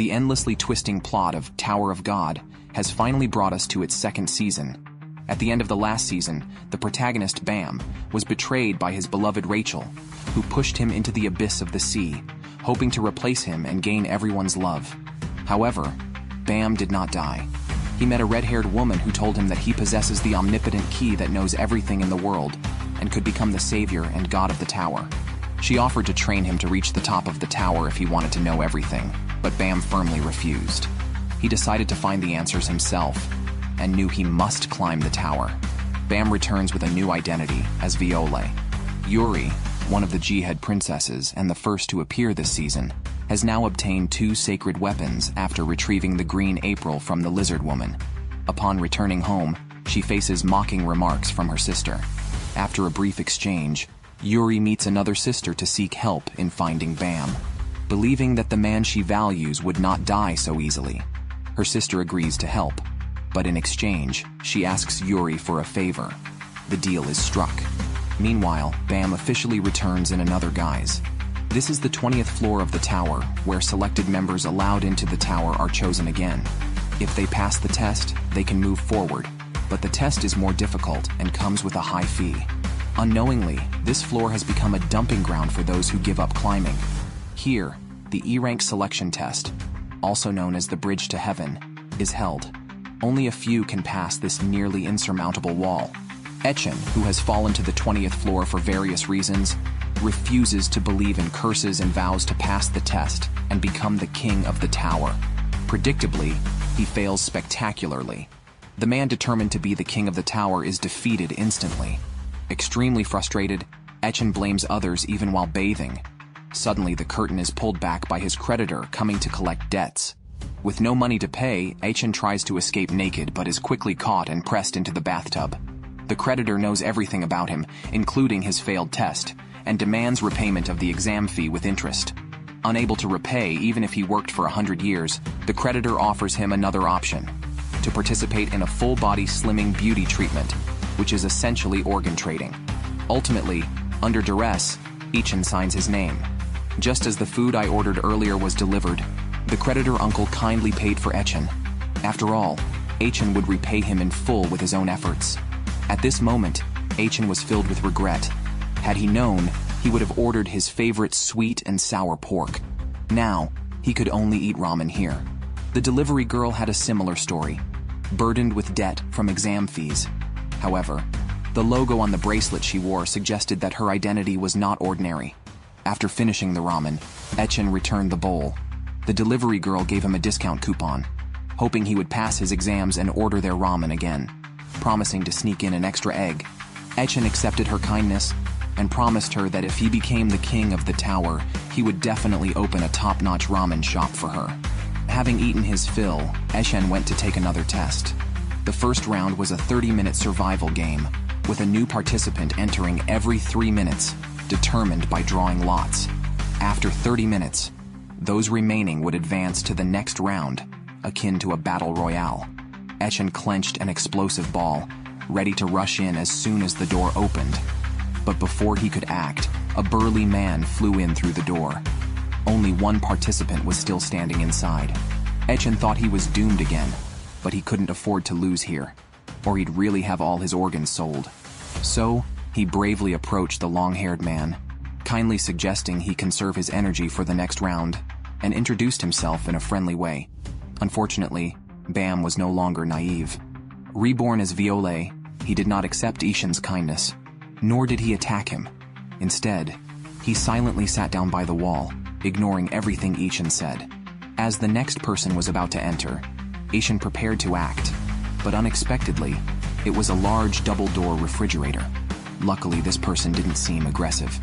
The endlessly twisting plot of Tower of God has finally brought us to its second season. At the end of the last season, the protagonist, Bam, was betrayed by his beloved Rachel, who pushed him into the abyss of the sea, hoping to replace him and gain everyone's love. However, Bam did not die. He met a red-haired woman who told him that he possesses the omnipotent key that knows everything in the world and could become the savior and god of the tower. She offered to train him to reach the top of the tower if he wanted to know everything, but Bam firmly refused. He decided to find the answers himself and knew he must climb the tower. Bam returns with a new identity as Viole. Yuri, one of the Jihad princesses and the first to appear this season, has now obtained 2 sacred weapons after retrieving the green April from the lizard woman. Upon returning home, she faces mocking remarks from her sister. After a brief exchange, Yuri meets another sister to seek help in finding Bam. Believing that the man she values would not die so easily, her sister agrees to help, but in exchange, she asks Yuri for a favor. The deal is struck. Meanwhile, Bam officially returns in another guise. This is the 20th floor of the tower, where selected members allowed into the tower are chosen again. If they pass the test, they can move forward, but the test is more difficult and comes with a high fee. Unknowingly, this floor has become a dumping ground for those who give up climbing. Here, the E-rank selection test, also known as the Bridge to Heaven, is held. Only a few can pass this nearly insurmountable wall. Echen, who has fallen to the 20th floor for various reasons, refuses to believe in curses and vows to pass the test and become the king of the tower. Predictably, he fails spectacularly. The man determined to be the king of the tower is defeated instantly. Extremely frustrated, Echen blames others even while bathing. Suddenly, the curtain is pulled back by his creditor coming to collect debts. With no money to pay, Echen tries to escape naked but is quickly caught and pressed into the bathtub. The creditor knows everything about him, including his failed test, and demands repayment of the exam fee with interest. Unable to repay even if he worked for 100 years, the creditor offers him another option: to participate in a full-body slimming beauty treatment, which is essentially organ trading. Ultimately, under duress, Echen signs his name. Just as the food I ordered earlier was delivered, the creditor uncle kindly paid for Echen. After all, Echen would repay him in full with his own efforts. At this moment, Echen was filled with regret. Had he known, he would have ordered his favorite sweet and sour pork. Now, he could only eat ramen here. The delivery girl had a similar story, burdened with debt from exam fees. However, the logo on the bracelet she wore suggested that her identity was not ordinary. After finishing the ramen, Echen returned the bowl. The delivery girl gave him a discount coupon, hoping he would pass his exams and order their ramen again. Promising to sneak in an extra egg, Echen accepted her kindness and promised her that if he became the king of the tower, he would definitely open a top-notch ramen shop for her. Having eaten his fill, Echen went to take another test. The first round was a 30-minute survival game, with a new participant entering every 3 minutes, determined by drawing lots. After 30 minutes, those remaining would advance to the next round, akin to a battle royale. Echen clenched an explosive ball, ready to rush in as soon as the door opened. But before he could act, a burly man flew in through the door. Only one participant was still standing inside. Echen thought he was doomed again, but he couldn't afford to lose here, or he'd really have all his organs sold. So, he bravely approached the long-haired man, kindly suggesting he conserve his energy for the next round, and introduced himself in a friendly way. Unfortunately, Bam was no longer naive. Reborn as Viole, he did not accept Echen's kindness, nor did he attack him. Instead, he silently sat down by the wall, ignoring everything Echen said. As the next person was about to enter, Echen prepared to act, but unexpectedly, it was a large double-door refrigerator. Luckily, this person didn't seem aggressive.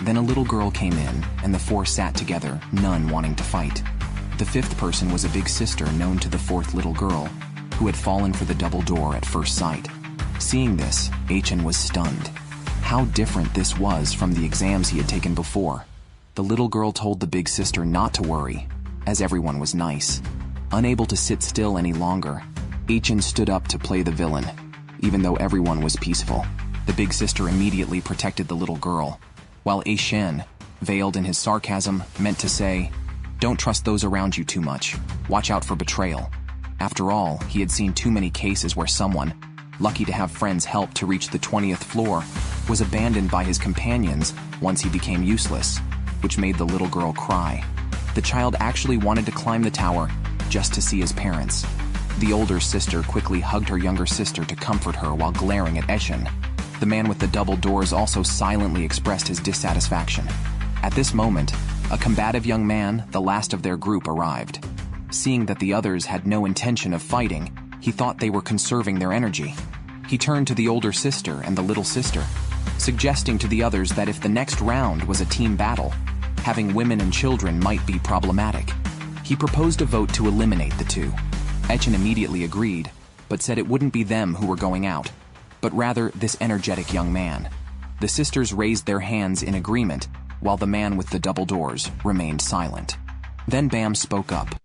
Then a little girl came in, and the four sat together, none wanting to fight. The fifth person was a big sister known to the fourth little girl, who had fallen for the double door at first sight. Seeing this, Echen was stunned. How different this was from the exams he had taken before. The little girl told the big sister not to worry, as everyone was nice. Unable to sit still any longer, Echen stood up to play the villain, even though everyone was peaceful. The big sister immediately protected the little girl, while Echen, veiled in his sarcasm, meant to say, Don't trust those around you too much. Watch out for betrayal. After all, he had seen too mmany cases where someone, lucky to have friends help to reach the 20th floor, was abandoned by his companions once he became useless, which made the little girl cry. The child actually wanted to climb the tower just to see his parents. The older sister quickly hugged her younger sister to comfort her while glaring at Echen. The man with the double doors also silently expressed his dissatisfaction. At this moment, a combative young man, the last of their group, arrived. Seeing that the others had no intention of fighting, he thought they were conserving their energy. He turned to the older sister and the little sister, suggesting to the others that if the next round was a team battle, having women and children might be problematic. He proposed a vote to eliminate the two. Echen immediately agreed, but said it wouldn't be them who were going out, but rather this energetic young man. The sisters raised their hands in agreement, while the man with the double doors remained silent. Then Bam spoke up,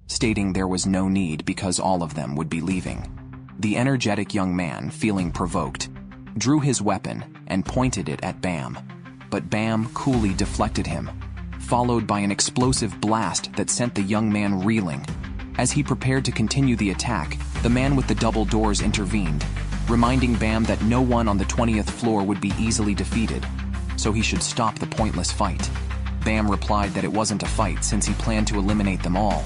stating there was no need because all of them would be leaving. The energetic young man, feeling provoked, drew his weapon and pointed it at Bam, but Bam coolly deflected him, followed by an explosive blast that sent the young man reeling. As he prepared to continue the attack, the man with the double doors intervened, reminding Bam that no one on the 20th floor would be easily defeated, so he should stop the pointless fight. Bam replied that it wasn't a fight since he planned to eliminate them all.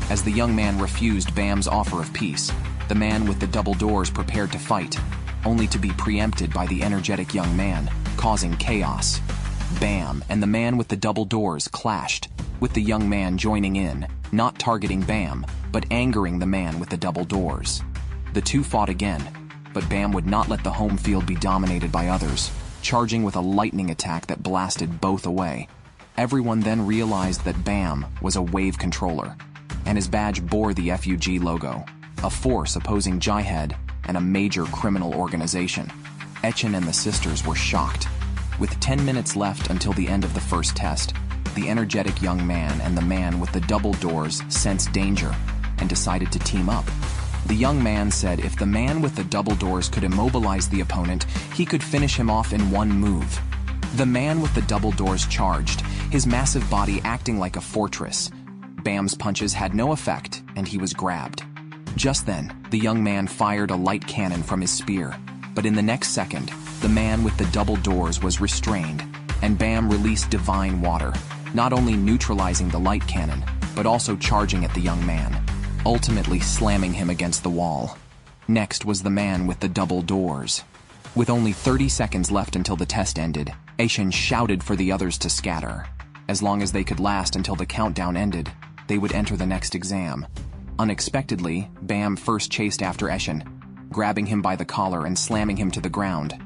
As the young man refused Bam's offer of peace, the man with the double doors prepared to fight, only to be preempted by the energetic young man, causing chaos. Bam and the man with the double doors clashed, with the young man joining in, not targeting Bam, but angering the man with the double doors. The two fought again, but Bam would not let the home field be dominated by others, charging with a lightning attack that blasted both away. Everyone then realized that Bam was a wave controller, and his badge bore the FUG logo, a force opposing Jihad and a major criminal organization. Echen and the sisters were shocked. With 10 minutes left until the end of the first test, the energetic young man and the man with the double doors sensed danger and decided to team up. The young man said if the man with the double doors could immobilize the opponent, he could finish him off in one move. The man with the double doors charged, his massive body acting like a fortress. Bam's punches had no effect, and he was grabbed. Just then, the young man fired a light cannon from his spear, but in the next second, the man with the double doors was restrained, and Bam released divine water, not only neutralizing the light cannon, but also charging at the young man, ultimately slamming him against the wall. Next was the man with the double doors. With only 30 seconds left until the test ended, Echen shouted for the others to scatter. As long as they could last until the countdown ended, they would enter the next exam. Unexpectedly, Bam first chased after Echen, grabbing him by the collar and slamming him to the ground.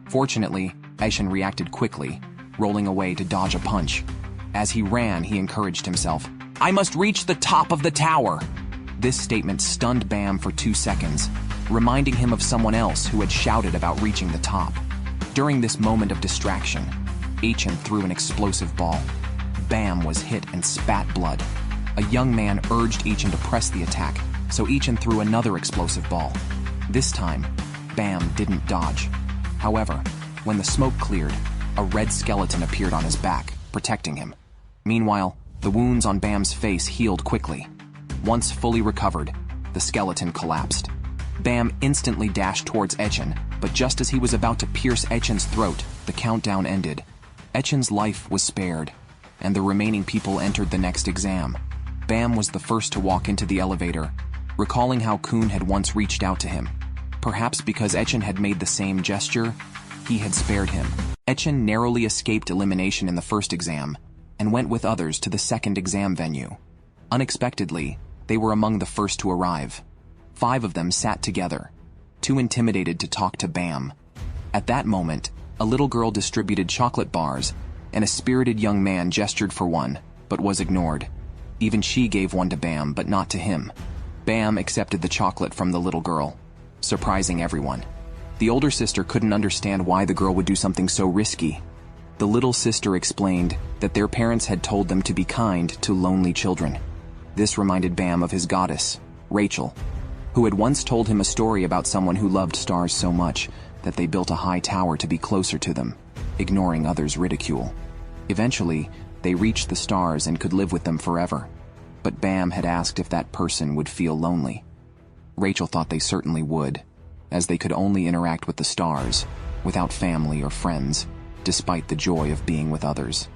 Fortunately, Echen reacted quickly, rolling away to dodge a punch. As he ran, he encouraged himself, "I must reach the top of the tower!" This statement stunned Bam for 2 seconds, reminding him of someone else who had shouted about reaching the top. During this moment of distraction, Echen threw an explosive ball. Bam was hit and spat blood. A young man urged Echen to press the attack, so Echen threw another explosive ball. This time, Bam didn't dodge. However, when the smoke cleared, a red skeleton appeared on his back, protecting him. Meanwhile, the wounds on Bam's face healed quickly. Once fully recovered, the skeleton collapsed. Bam instantly dashed towards Echen, but just as he was about to pierce Echen's throat, the countdown ended. Echen's life was spared, and the remaining people entered the next exam. Bam was the first to walk into the elevator, recalling how Khun had once reached out to him. Perhaps because Echen had made the same gesture, he had spared him. Echen narrowly escaped elimination in the first exam, and went with others to the second exam venue. Unexpectedly, they were among the first to arrive. 5 of them sat together, too intimidated to talk to Bam. At that moment, a little girl distributed chocolate bars, and a spirited young man gestured for one, but was ignored. Even she gave one to Bam, but not to him. Bam accepted the chocolate from the little girl, surprising everyone. The older sister couldn't understand why the girl would do something so risky. The little sister explained that their parents had told them to be kind to lonely children. This reminded Bam of his goddess, Rachel, who had once told him a story about someone who loved stars so much that they built a high tower to be closer to them, ignoring others' ridicule. Eventually, they reached the stars and could live with them forever. but Bam had asked if that person would feel lonely. Rachel thought they certainly would, as they could only interact with the stars, without family or friends, despite the joy of being with others.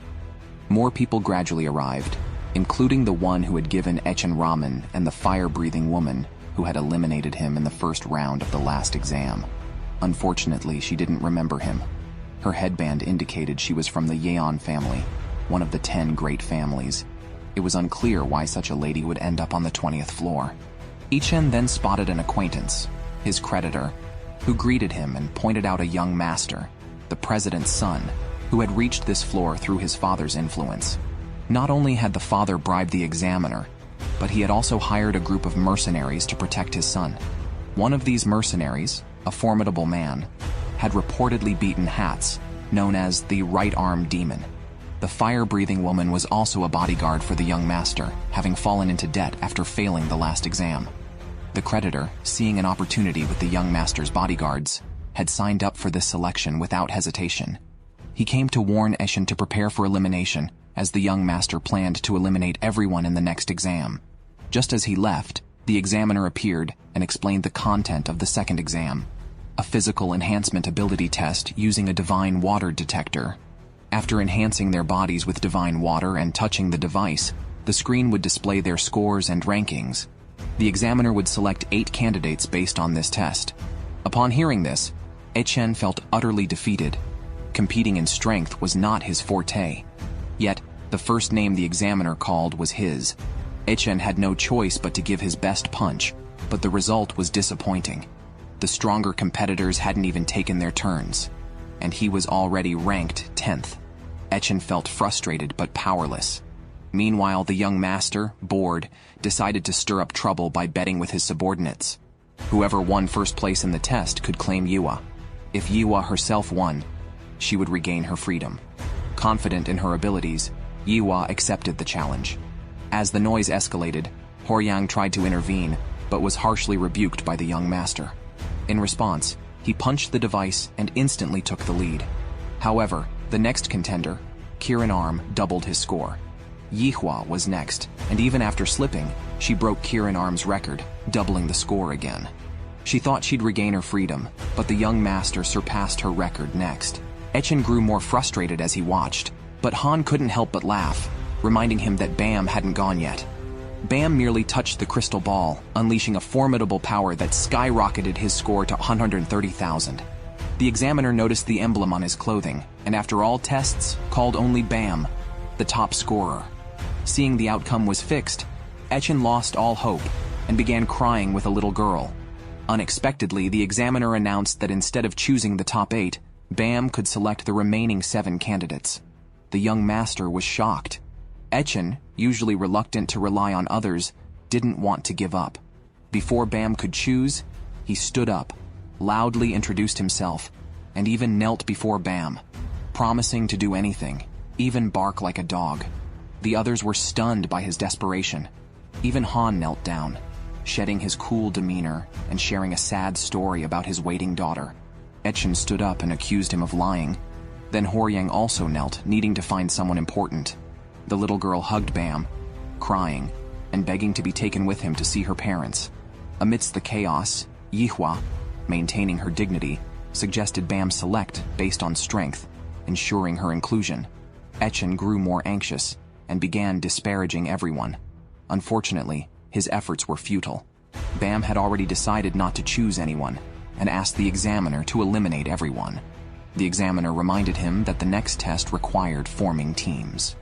More people gradually arrived, including the one who had given Echen ramen and the fire-breathing woman who had eliminated him in the first round of the last exam. Unfortunately, she didn't remember him. Her headband indicated she was from the Yeon family, one of the 10 great families. It was unclear why such a lady would end up on the 20th floor. Echen then spotted an acquaintance, his creditor, who greeted him and pointed out a young master, the president's son, who had reached this floor through his father's influence. Not only had the father bribed the examiner, but he had also hired a group of mercenaries to protect his son. One of these mercenaries, a formidable man, had reportedly beaten Hats, known as the right-arm demon. The fire-breathing woman was also a bodyguard for the young master, having fallen into debt after failing the last exam. The creditor, seeing an opportunity with the young master's bodyguards, had signed up for this selection without hesitation. He came to warn Echen to prepare for elimination, as the young master planned to eliminate everyone in the next exam. Just as he left, the examiner appeared and explained the content of the second exam, a physical enhancement ability test using a divine water detector. After enhancing their bodies with divine water and touching the device, the screen would display their scores and rankings. The examiner would select 8 candidates based on this test. Upon hearing this, Echen felt utterly defeated. Competing in strength was not his forte. Yet, the first name the examiner called was his. Echen had no choice but to give his best punch, but the result was disappointing. The stronger competitors hadn't even taken their turns, and he was already ranked 10th. Echen felt frustrated but powerless. Meanwhile, the young master, bored, decided to stir up trouble by betting with his subordinates. Whoever won first place in the test could claim Yua. If Yua herself won, she would regain her freedom. Confident in her abilities, Yua accepted the challenge. As the noise escalated, Horyang tried to intervene, but was harshly rebuked by the young master. In response, he punched the device and instantly took the lead. However, the next contender, Kirin Arm, doubled his score. Yihua was next, and even after slipping, she broke Kirin Arm's record, doubling the score again. She thought she'd regain her freedom, but the young master surpassed her record next. Echen grew more frustrated as he watched, but Han couldn't help but laugh, reminding him that Bam hadn't gone yet. Bam merely touched the crystal ball, unleashing a formidable power that skyrocketed his score to 130,000. The examiner noticed the emblem on his clothing, and after all tests, called only Bam, the top scorer. Seeing the outcome was fixed, Echen lost all hope and began crying with a little girl. Unexpectedly, the examiner announced that instead of choosing the top 8, Bam could select the remaining 7 candidates. The young master was shocked. Echen, usually reluctant to rely on others, didn't want to give up. Before Bam could choose, he stood up, loudly introduced himself, and even knelt before Bam, promising to do anything, even bark like a dog. The others were stunned by his desperation. Even Han knelt down, shedding his cool demeanor and sharing a sad story about his waiting daughter. Echen stood up and accused him of lying. Then Horyang also knelt, needing to find someone important. The little girl hugged Bam, crying, and begging to be taken with him to see her parents. Amidst the chaos, Yihua, maintaining her dignity, suggested Bam select based on strength, ensuring her inclusion. Echen grew more anxious and began disparaging everyone. Unfortunately, his efforts were futile. Bam had already decided not to choose anyone and asked the examiner to eliminate everyone. The examiner reminded him that the next test required forming teams.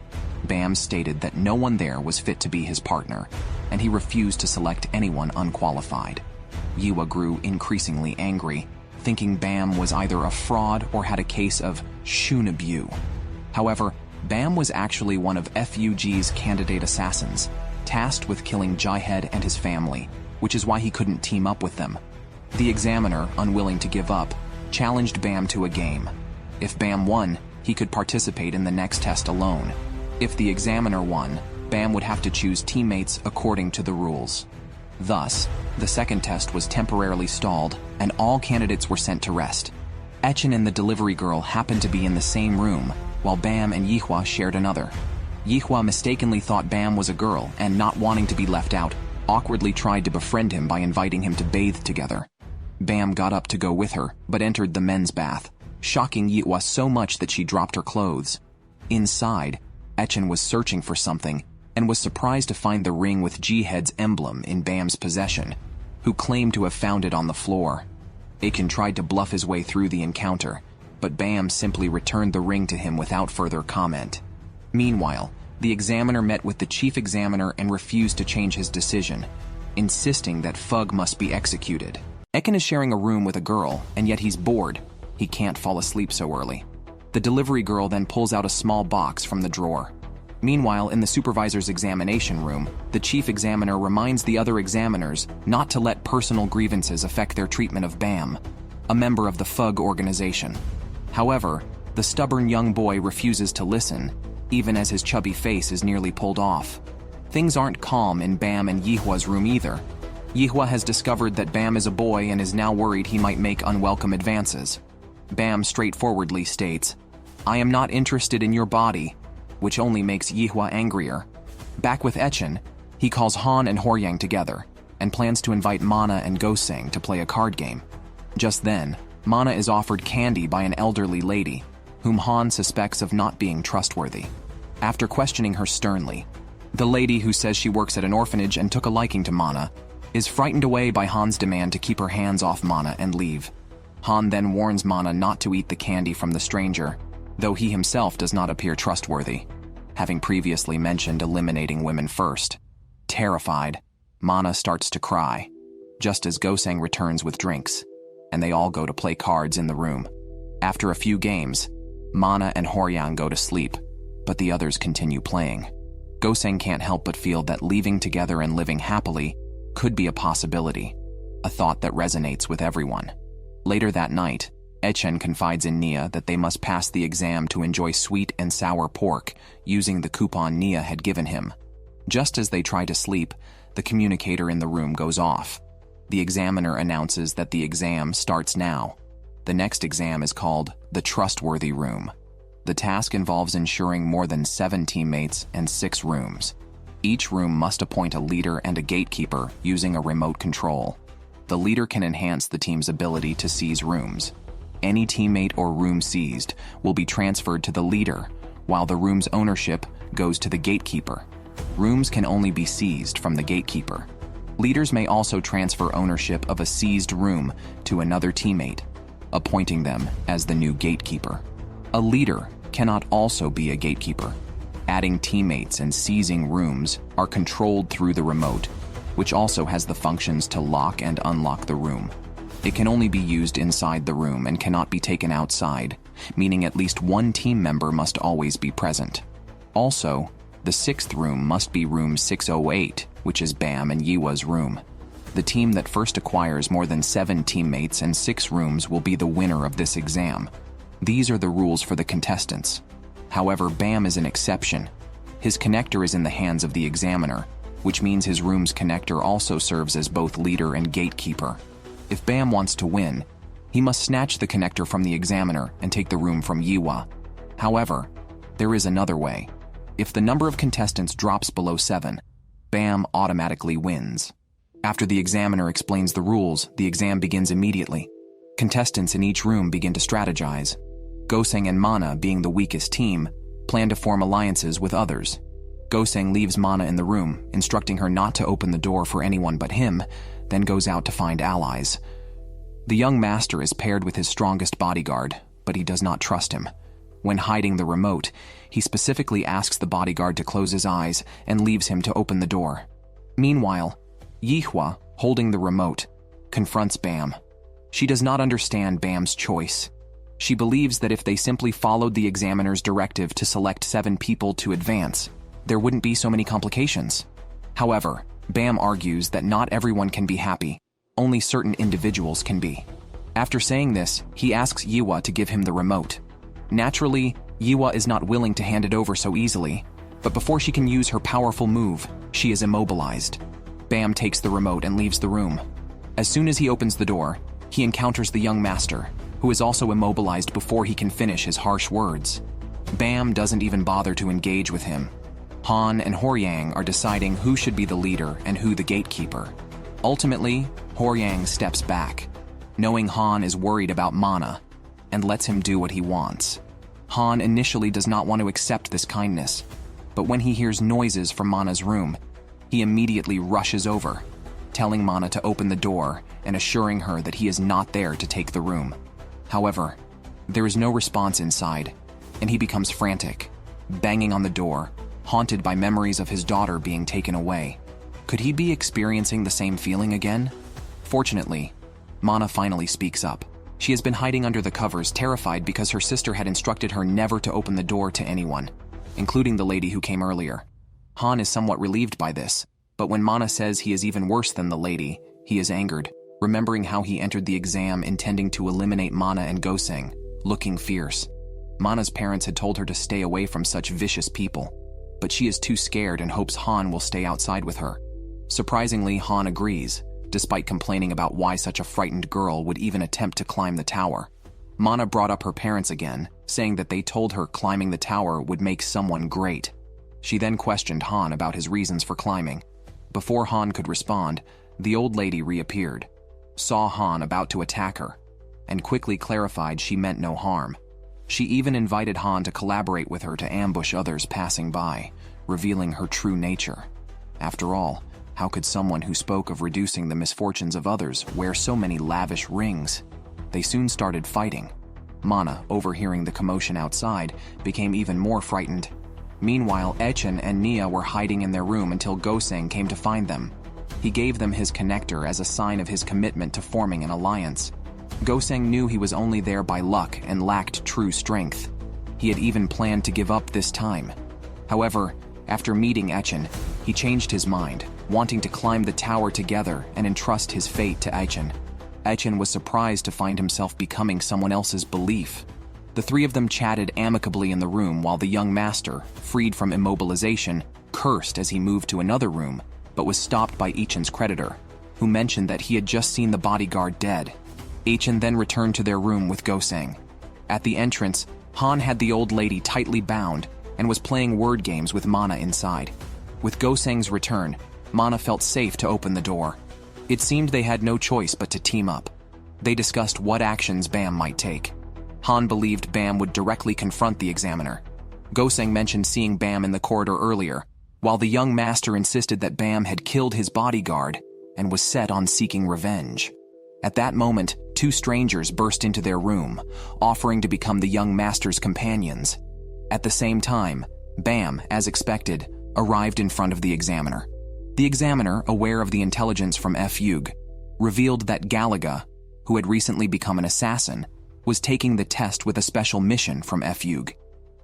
Bam stated that no one there was fit to be his partner, and he refused to select anyone unqualified. Yua grew increasingly angry, thinking Bam was either a fraud or had a case of Shunabu. However, Bam was actually one of FUG's candidate assassins, tasked with killing Jaihead and his family, which is why he couldn't team up with them. The examiner, unwilling to give up, challenged Bam to a game. If Bam won, he could participate in the next test alone. If the examiner won, Bam would have to choose teammates according to the rules. Thus, the second test was temporarily stalled, and all candidates were sent to rest. Echen and the delivery girl happened to be in the same room, while Bam and Yihua shared another. Yihua mistakenly thought Bam was a girl and, not wanting to be left out, awkwardly tried to befriend him by inviting him to bathe together. Bam got up to go with her, but entered the men's bath, shocking Yihua so much that she dropped her clothes. Inside, Echen was searching for something and was surprised to find the ring with G-Head's emblem in Bam's possession, who claimed to have found it on the floor. Echen tried to bluff his way through the encounter, but Bam simply returned the ring to him without further comment. Meanwhile, the examiner met with the chief examiner and refused to change his decision, insisting that Fug must be executed. Echen is sharing a room with a girl, and yet he's bored. He can't fall asleep so early. The delivery girl then pulls out a small box from the drawer. Meanwhile, in the supervisor's examination room, the chief examiner reminds the other examiners not to let personal grievances affect their treatment of Bam, a member of the Fug organization. However, the stubborn young boy refuses to listen, even as his chubby face is nearly pulled off. Things aren't calm in Bam and Yihua's room either. Yihua has discovered that Bam is a boy and is now worried he might make unwelcome advances. Bam straightforwardly states, "I am not interested in your body," which only makes Yihua angrier. Back with Echen, he calls Han and Horyang together and plans to invite Mana and Goseng to play a card game. Just then, Mana is offered candy by an elderly lady, whom Han suspects of not being trustworthy. After questioning her sternly, the lady, who says she works at an orphanage and took a liking to Mana, is frightened away by Han's demand to keep her hands off Mana and leave. Han then warns Mana not to eat the candy from the stranger, though he himself does not appear trustworthy, having previously mentioned eliminating women first. Terrified, Mana starts to cry, just as Goseng returns with drinks, and they all go to play cards in the room. After a few games, Mana and Horyang go to sleep, but the others continue playing. Goseng can't help but feel that leaving together and living happily could be a possibility, a thought that resonates with everyone. Later that night, Echen confides in Nia that they must pass the exam to enjoy sweet and sour pork using the coupon Nia had given him. Just as they try to sleep, the communicator in the room goes off. The examiner announces that the exam starts now. The next exam is called the Trustworthy Room. The task involves ensuring more than 7 teammates and 6 rooms. Each room must appoint a leader and a gatekeeper using a remote control. The leader can enhance the team's ability to seize rooms. Any teammate or room seized will be transferred to the leader, while the room's ownership goes to the gatekeeper. Rooms can only be seized from the gatekeeper. Leaders may also transfer ownership of a seized room to another teammate, appointing them as the new gatekeeper. A leader cannot also be a gatekeeper. Adding teammates and seizing rooms are controlled through the remote, which also has the functions to lock and unlock the room. It can only be used inside the room and cannot be taken outside, meaning at least one team member must always be present. Also, the 6th room must be room 608, which is Bam and Yihua's room. The team that first acquires more than 7 teammates and 6 rooms will be the winner of this exam. These are the rules for the contestants. However, Bam is an exception. His connector is in the hands of the examiner, which means his room's connector also serves as both leader and gatekeeper. If Bam wants to win, he must snatch the connector from the examiner and take the room from Yihua. However, there is another way. If the number of contestants drops below 7, Bam automatically wins. After the examiner explains the rules, the exam begins immediately. Contestants in each room begin to strategize. Goseng and Mana, being the weakest team, plan to form alliances with others. Goseng leaves Mana in the room, instructing her not to open the door for anyone but him, then goes out to find allies. The young master is paired with his strongest bodyguard, but he does not trust him. When hiding the remote, he specifically asks the bodyguard to close his eyes and leaves him to open the door. Meanwhile, Yihua, holding the remote, confronts Bam. She does not understand Bam's choice. She believes that if they simply followed the examiner's directive to select 7 people to advance, there wouldn't be so many complications. However, Bam argues that not everyone can be happy, only certain individuals can be. After saying this, he asks Yihua to give him the remote. Naturally, Yihua is not willing to hand it over so easily, but before she can use her powerful move, she is immobilized. Bam takes the remote and leaves the room. As soon as he opens the door, he encounters the young master, who is also immobilized before he can finish his harsh words. Bam doesn't even bother to engage with him. Han and Horyang are deciding who should be the leader and who the gatekeeper. Ultimately, Horyang steps back, knowing Han is worried about Mana, and lets him do what he wants. Han initially does not want to accept this kindness, but when he hears noises from Mana's room, he immediately rushes over, telling Mana to open the door and assuring her that he is not there to take the room. However, there is no response inside, and he becomes frantic, banging on the door, haunted by memories of his daughter being taken away. Could he be experiencing the same feeling again? Fortunately, Mana finally speaks up. She has been hiding under the covers, terrified because her sister had instructed her never to open the door to anyone, including the lady who came earlier. Han is somewhat relieved by this, but when Mana says he is even worse than the lady, he is angered, remembering how he entered the exam intending to eliminate Mana and Goseng, looking fierce. Mana's parents had told her to stay away from such vicious people, but she is too scared and hopes Han will stay outside with her. Surprisingly, Han agrees, despite complaining about why such a frightened girl would even attempt to climb the tower. Mana brought up her parents again, saying that they told her climbing the tower would make someone great. She then questioned Han about his reasons for climbing. Before Han could respond, the old lady reappeared, saw Han about to attack her, and quickly clarified she meant no harm. She even invited Han to collaborate with her to ambush others passing by, revealing her true nature. After all, how could someone who spoke of reducing the misfortunes of others wear so many lavish rings? They soon started fighting. Mana, overhearing the commotion outside, became even more frightened. Meanwhile, Echen and Nia were hiding in their room until Goseng came to find them. He gave them his connector as a sign of his commitment to forming an alliance. Goseng knew he was only there by luck and lacked true strength. He had even planned to give up this time. However, after meeting Echen, he changed his mind, wanting to climb the tower together and entrust his fate to Echen. Echen was surprised to find himself becoming someone else's belief. The three of them chatted amicably in the room while the young master, freed from immobilization, cursed as he moved to another room, but was stopped by Echen's creditor, who mentioned that he had just seen the bodyguard dead. Echen then returned to their room with Goseng. At the entrance, Han had the old lady tightly bound and was playing word games with Mana inside. With Goseng's return, Mana felt safe to open the door. It seemed they had no choice but to team up. They discussed what actions Bam might take. Han believed Bam would directly confront the examiner. Goseng mentioned seeing Bam in the corridor earlier, while the young master insisted that Bam had killed his bodyguard and was set on seeking revenge. At that moment, two strangers burst into their room, offering to become the young master's companions. At the same time, Bam, as expected, arrived in front of the examiner. The examiner, aware of the intelligence from F-Yug, revealed that Galaga, who had recently become an assassin, was taking the test with a special mission from F-Yug.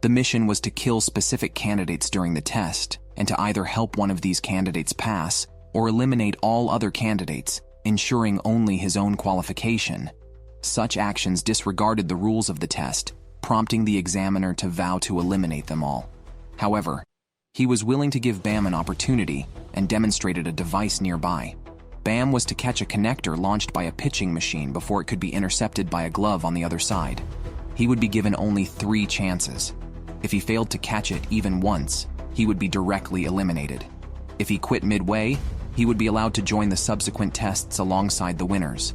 The mission was to kill specific candidates during the test, and to either help one of these candidates pass or eliminate all other candidates, ensuring only his own qualification. Such actions disregarded the rules of the test, prompting the examiner to vow to eliminate them all. However, he was willing to give Bam an opportunity and demonstrated a device nearby. Bam was to catch a connector launched by a pitching machine before it could be intercepted by a glove on the other side. He would be given only 3 chances. If he failed to catch it even once, he would be directly eliminated. If he quit midway, he would be allowed to join the subsequent tests alongside the winners.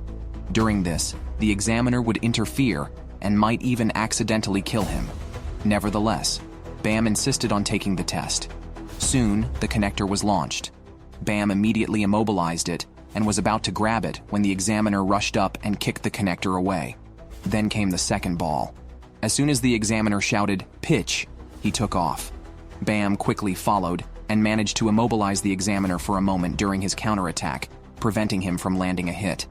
During this, the examiner would interfere and might even accidentally kill him. Nevertheless, Bam insisted on taking the test. Soon, the connector was launched. Bam immediately immobilized it and was about to grab it when the examiner rushed up and kicked the connector away. Then came the second ball. As soon as the examiner shouted, "Pitch," he took off. Bam quickly followed and managed to immobilize the examiner for a moment during his counterattack, preventing him from landing a hit.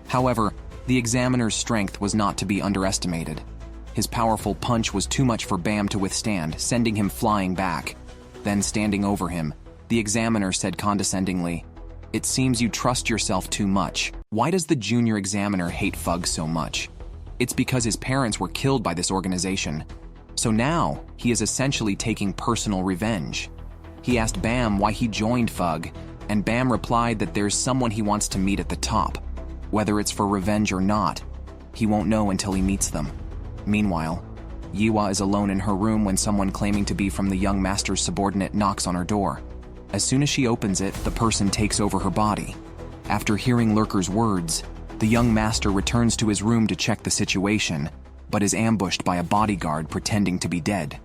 However, the examiner's strength was not to be underestimated. His powerful punch was too much for Bam to withstand, sending him flying back. Then, standing over him, the examiner said condescendingly, "It seems you trust yourself too much. Why does the junior examiner hate Fug so much? It's because his parents were killed by this organization. So now, he is essentially taking personal revenge." He asked Bam why he joined Fug, and Bam replied that there's someone he wants to meet at the top. Whether it's for revenge or not, he won't know until he meets them. Meanwhile, Yiwa is alone in her room when someone claiming to be from the young master's subordinate knocks on her door. As soon as she opens it, the person takes over her body. After hearing Lurker's words, the young master returns to his room to check the situation, but is ambushed by a bodyguard pretending to be dead.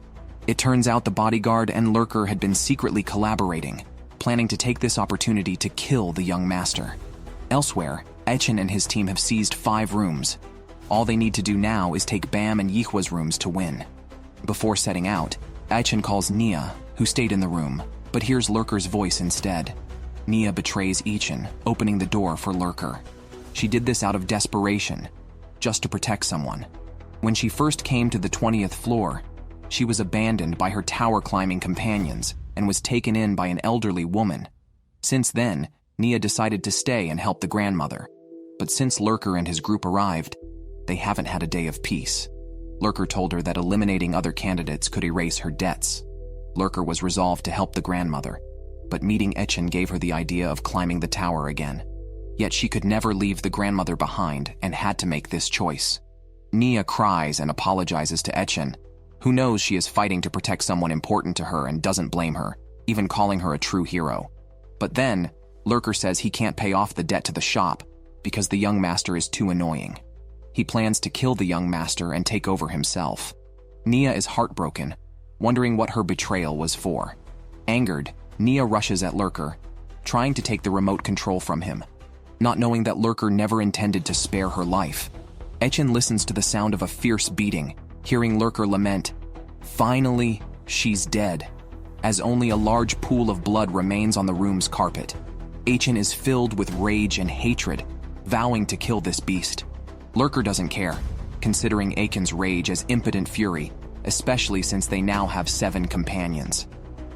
It turns out the bodyguard and Lurker had been secretly collaborating, planning to take this opportunity to kill the young master. Elsewhere, Echen and his team have seized 5 rooms. All they need to do now is take Bam and Yihua's rooms to win. Before setting out, Echen calls Nia, who stayed in the room, but hears Lurker's voice instead. Nia betrays Echen, opening the door for Lurker. She did this out of desperation, just to protect someone. When she first came to the 20th floor, she was abandoned by her tower-climbing companions and was taken in by an elderly woman. Since then, Nia decided to stay and help the grandmother. But since Lurker and his group arrived, they haven't had a day of peace. Lurker told her that eliminating other candidates could erase her debts. Lurker was resolved to help the grandmother, but meeting Echen gave her the idea of climbing the tower again. Yet she could never leave the grandmother behind and had to make this choice. Nia cries and apologizes to Echen, who knows she is fighting to protect someone important to her and doesn't blame her, even calling her a true hero. But then, Lurker says he can't pay off the debt to the shop because the young master is too annoying. He plans to kill the young master and take over himself. Nia is heartbroken, wondering what her betrayal was for. Angered, Nia rushes at Lurker, trying to take the remote control from him, not knowing that Lurker never intended to spare her life. Echen listens to the sound of a fierce beating, hearing Lurker lament, "Finally, she's dead," as only a large pool of blood remains on the room's carpet. Echen is filled with rage and hatred, vowing to kill this beast. Lurker doesn't care, considering Echen's rage as impotent fury, especially since they now have 7 companions.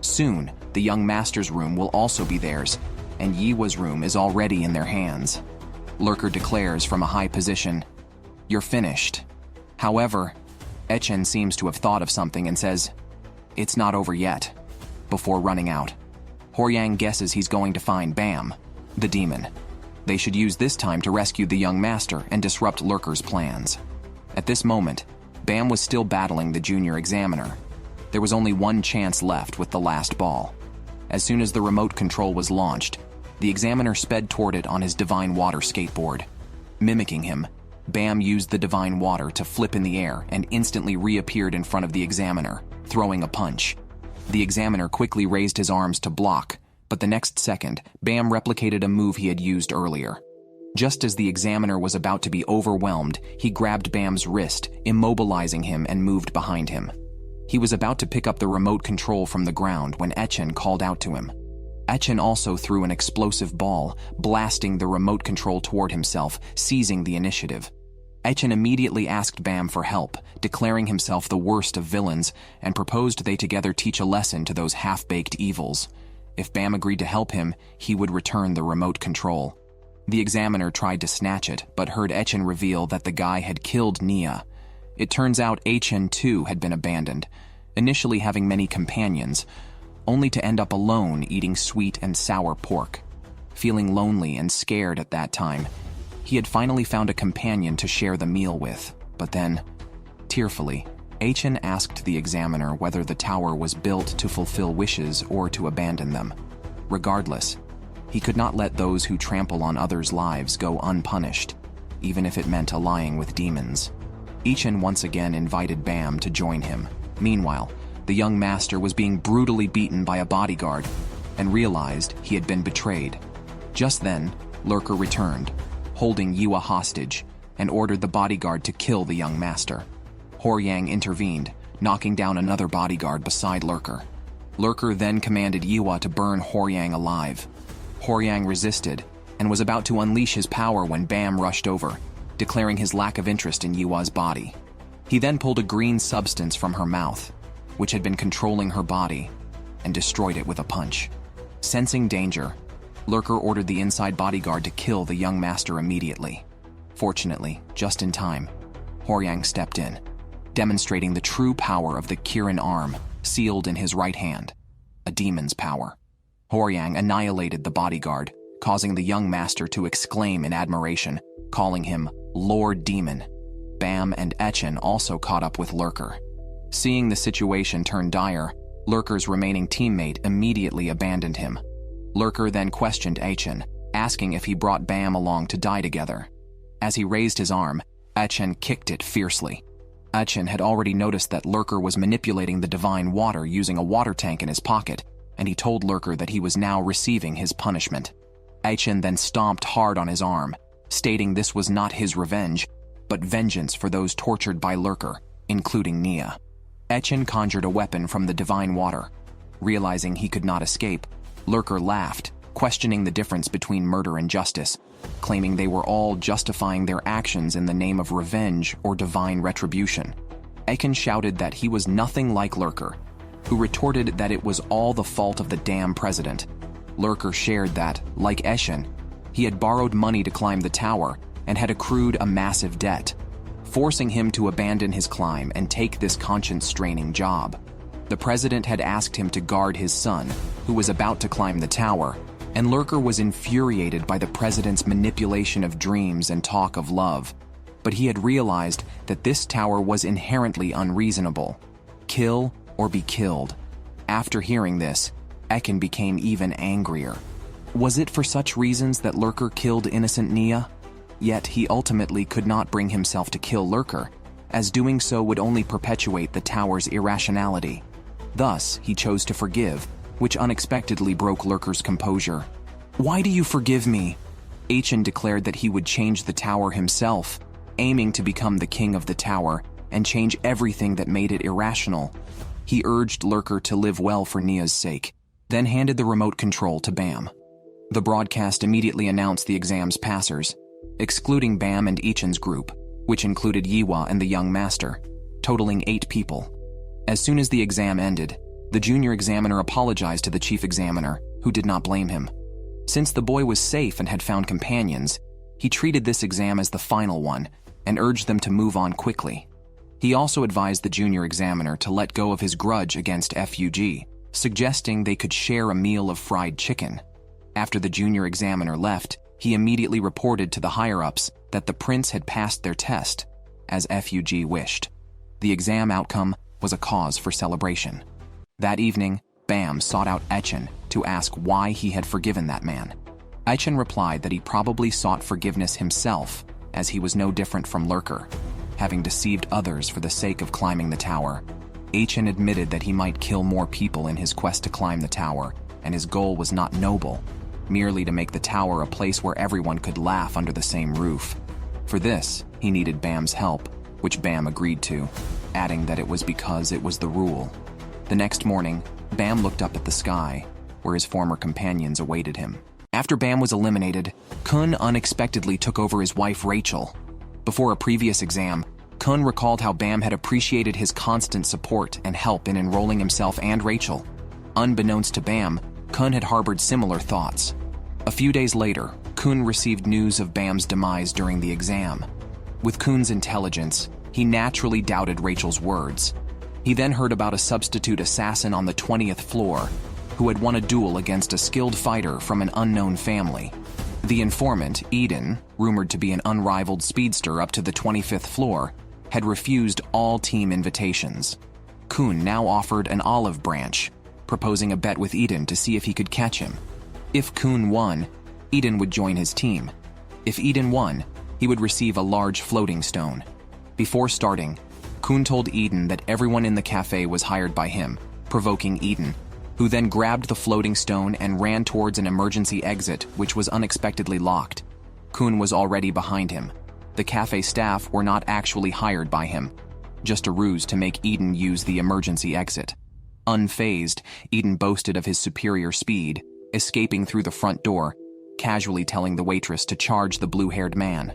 Soon, the young master's room will also be theirs, and Yiwa's room is already in their hands. Lurker declares from a high position, "You're finished." However, Echen seems to have thought of something and says, "It's not over yet," before running out. Horyang guesses he's going to find Bam, the demon. They should use this time to rescue the young master and disrupt Lurker's plans. At this moment, Bam was still battling the junior examiner. There was only one chance left with the last ball. As soon as the remote control was launched, the examiner sped toward it on his divine water skateboard. Mimicking him, Bam used the divine water to flip in the air and instantly reappeared in front of the examiner, throwing a punch. The examiner quickly raised his arms to block, but the next second, Bam replicated a move he had used earlier. Just as the examiner was about to be overwhelmed, he grabbed Bam's wrist, immobilizing him and moved behind him. He was about to pick up the remote control from the ground when Echen called out to him. Echen also threw an explosive ball, blasting the remote control toward himself, seizing the initiative. Echen immediately asked Bam for help, declaring himself the worst of villains, and proposed they together teach a lesson to those half-baked evils. If Bam agreed to help him, he would return the remote control. The examiner tried to snatch it, but heard Echen reveal that the guy had killed Nia. It turns out Echen too had been abandoned, initially having many companions, only to end up alone eating sweet and sour pork. Feeling lonely and scared at that time, he had finally found a companion to share the meal with, but then, tearfully, Echen asked the examiner whether the tower was built to fulfill wishes or to abandon them. Regardless, he could not let those who trample on others' lives go unpunished, even if it meant allying with demons. Echen once again invited Bam to join him. Meanwhile, the young master was being brutally beaten by a bodyguard and realized he had been betrayed. Just then, Lurker returned, holding Yiwa hostage, and ordered the bodyguard to kill the young master. Horyang intervened, knocking down another bodyguard beside Lurker. Lurker then commanded Yiwa to burn Horyang alive. Horyang resisted and was about to unleash his power when Bam rushed over, declaring his lack of interest in Yiwa's body. He then pulled a green substance from her mouth, which had been controlling her body, and destroyed it with a punch. Sensing danger, Lurker ordered the inside bodyguard to kill the young master immediately. Fortunately, just in time, Horyang stepped in, demonstrating the true power of the Kirin arm sealed in his right hand, a demon's power. Horyang annihilated the bodyguard, causing the young master to exclaim in admiration, calling him Lord Demon. Bam and Echen also caught up with Lurker. Seeing the situation turn dire, Lurker's remaining teammate immediately abandoned him. Lurker then questioned Achen, asking if he brought Bam along to die together. As he raised his arm, Achen kicked it fiercely. Achen had already noticed that Lurker was manipulating the divine water using a water tank in his pocket, and he told Lurker that he was now receiving his punishment. Achen then stomped hard on his arm, stating this was not his revenge, but vengeance for those tortured by Lurker, including Nia. Achen conjured a weapon from the divine water. Realizing he could not escape, Lurker laughed, questioning the difference between murder and justice, claiming they were all justifying their actions in the name of revenge or divine retribution. Achen shouted that he was nothing like Lurker, who retorted that it was all the fault of the damn president. Lurker shared that, like Achen, he had borrowed money to climb the tower and had accrued a massive debt, forcing him to abandon his climb and take this conscience-straining job. The president had asked him to guard his son, who was about to climb the tower, and Lurker was infuriated by the president's manipulation of dreams and talk of love. But he had realized that this tower was inherently unreasonable. Kill or be killed. After hearing this, Achen became even angrier. Was it for such reasons that Lurker killed innocent Nia? Yet he ultimately could not bring himself to kill Lurker, as doing so would only perpetuate the tower's irrationality. Thus, he chose to forgive, which unexpectedly broke Lurker's composure. "Why do you forgive me?" Achen declared that he would change the tower himself, aiming to become the king of the tower and change everything that made it irrational. He urged Lurker to live well for Nia's sake, then handed the remote control to Bam. The broadcast immediately announced the exam's passers, excluding Bam and Achen's group, which included Yiwa and the young master, totaling 8 people. As soon as the exam ended, the junior examiner apologized to the chief examiner, who did not blame him. Since the boy was safe and had found companions, he treated this exam as the final one and urged them to move on quickly. He also advised the junior examiner to let go of his grudge against FUG, suggesting they could share a meal of fried chicken. After the junior examiner left, he immediately reported to the higher-ups that the prince had passed their test, as FUG wished. The exam outcome was a cause for celebration. That evening, Bam sought out Achen to ask why he had forgiven that man. Achen replied that he probably sought forgiveness himself, as he was no different from Lurker, having deceived others for the sake of climbing the tower. Achen admitted that he might kill more people in his quest to climb the tower, and his goal was not noble, merely to make the tower a place where everyone could laugh under the same roof. For this, he needed Bam's help, which Bam agreed to, adding that it was because it was the rule. The next morning, Bam looked up at the sky, where his former companions awaited him. After Bam was eliminated, Khun unexpectedly took over his wife Rachel. Before a previous exam, Khun recalled how Bam had appreciated his constant support and help in enrolling himself and Rachel. Unbeknownst to Bam, Khun had harbored similar thoughts. A few days later, Khun received news of Bam's demise during the exam. With Khun's intelligence, he naturally doubted Rachel's words. He then heard about a substitute assassin on the 20th floor who had won a duel against a skilled fighter from an unknown family. The informant, Eden, rumored to be an unrivaled speedster up to the 25th floor, had refused all team invitations. Khun now offered an olive branch, proposing a bet with Eden to see if he could catch him. If Khun won, Eden would join his team. If Eden won, he would receive a large floating stone. Before starting, Khun told Eden that everyone in the cafe was hired by him, provoking Eden, who then grabbed the floating stone and ran towards an emergency exit which was unexpectedly locked. Khun was already behind him. The cafe staff were not actually hired by him, just a ruse to make Eden use the emergency exit. Unfazed, Eden boasted of his superior speed, escaping through the front door, casually telling the waitress to charge the blue-haired man.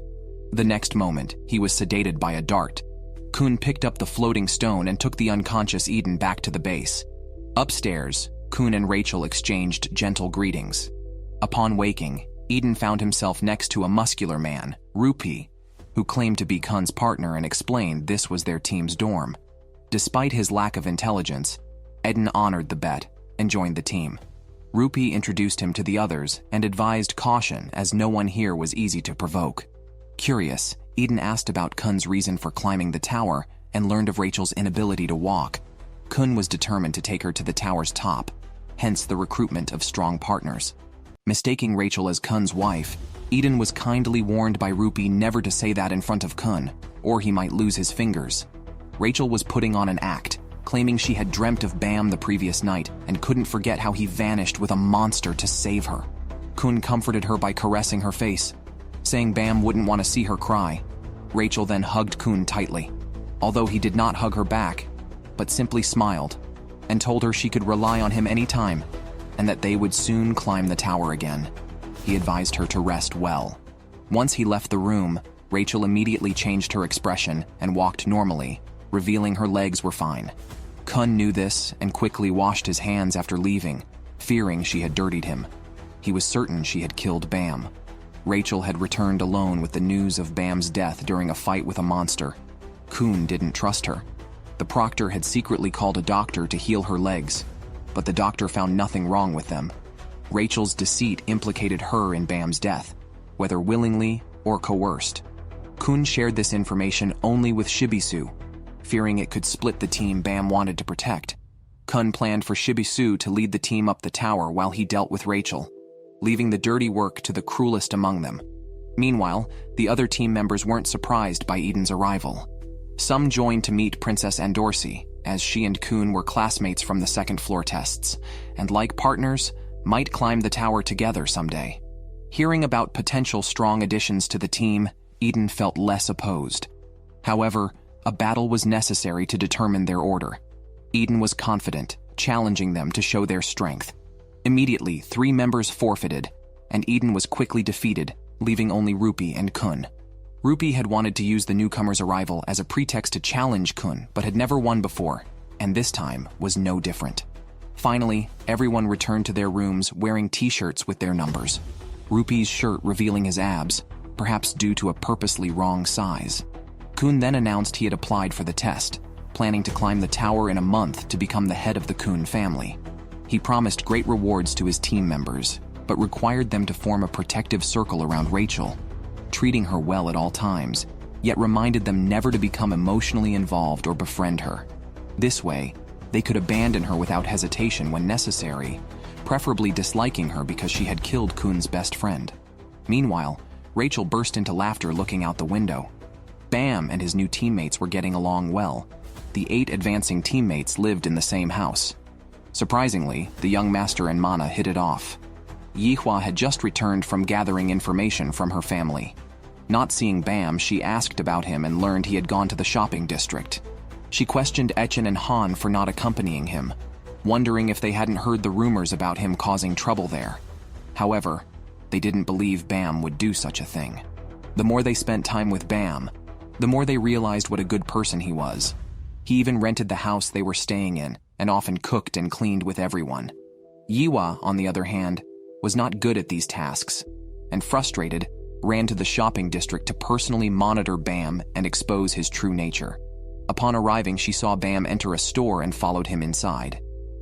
The next moment, he was sedated by a dart. Khun picked up the floating stone and took the unconscious Eden back to the base. Upstairs, Khun and Rachel exchanged gentle greetings. Upon waking, Eden found himself next to a muscular man, Rupi, who claimed to be Khun's partner and explained this was their team's dorm. Despite his lack of intelligence, Eden honored the bet and joined the team. Rupi introduced him to the others and advised caution as no one here was easy to provoke. Curious, Eden asked about Khun's reason for climbing the tower and learned of Rachel's inability to walk, Khun was determined to take her to the tower's top, hence the recruitment of strong partners. Mistaking Rachel as Khun's wife, Eden was kindly warned by Rupi never to say that in front of Khun, or he might lose his fingers. Rachel was putting on an act, claiming she had dreamt of Bam the previous night and couldn't forget how he vanished with a monster to save her. Khun comforted her by caressing her face, saying Bam wouldn't want to see her cry. Rachel then hugged Khun tightly, although he did not hug her back, but simply smiled and told her she could rely on him anytime and that they would soon climb the tower again. He advised her to rest well. Once he left the room, Rachel immediately changed her expression and walked normally, revealing her legs were fine. Khun knew this and quickly washed his hands after leaving, fearing she had dirtied him. He was certain she had killed Bam. Rachel had returned alone with the news of Bam's death during a fight with a monster. Khun didn't trust her. The proctor had secretly called a doctor to heal her legs, but the doctor found nothing wrong with them. Rachel's deceit implicated her in Bam's death, whether willingly or coerced. Khun shared this information only with Shibisu, fearing it could split the team Bam wanted to protect. Khun planned for Shibisu to lead the team up the tower while he dealt with Rachel, leaving the dirty work to the cruelest among them. Meanwhile, the other team members weren't surprised by Eden's arrival. Some joined to meet Princess Andorsi, as she and Khun were classmates from the second floor tests, and like partners, might climb the tower together someday. Hearing about potential strong additions to the team, Eden felt less opposed. However, a battle was necessary to determine their order. Eden was confident, challenging them to show their strength. Immediately, 3 members forfeited, and Eden was quickly defeated, leaving only Rupi and Khun. Rupi had wanted to use the newcomer's arrival as a pretext to challenge Khun, but had never won before, and this time was no different. Finally, everyone returned to their rooms wearing t-shirts with their numbers. Rupi's shirt revealing his abs, perhaps due to a purposely wrong size. Khun then announced he had applied for the test, planning to climb the tower in a month to become the head of the Khun family. He promised great rewards to his team members, but required them to form a protective circle around Rachel, treating her well at all times, yet reminded them never to become emotionally involved or befriend her. This way, they could abandon her without hesitation when necessary, preferably disliking her because she had killed Khun's best friend. Meanwhile, Rachel burst into laughter looking out the window. Bam and his new teammates were getting along well. The 8 advancing teammates lived in the same house. Surprisingly, the young master and Mana hit it off. Yihua had just returned from gathering information from her family. Not seeing Bam, she asked about him and learned he had gone to the shopping district. She questioned Echen and Han for not accompanying him, wondering if they hadn't heard the rumors about him causing trouble there. However, they didn't believe Bam would do such a thing. The more they spent time with Bam, the more they realized what a good person he was. He even rented the house they were staying in and often cooked and cleaned with everyone. Yiwa, on the other hand, was not good at these tasks, and frustrated, ran to the shopping district to personally monitor Bam and expose his true nature. Upon arriving, she saw Bam enter a store and followed him inside.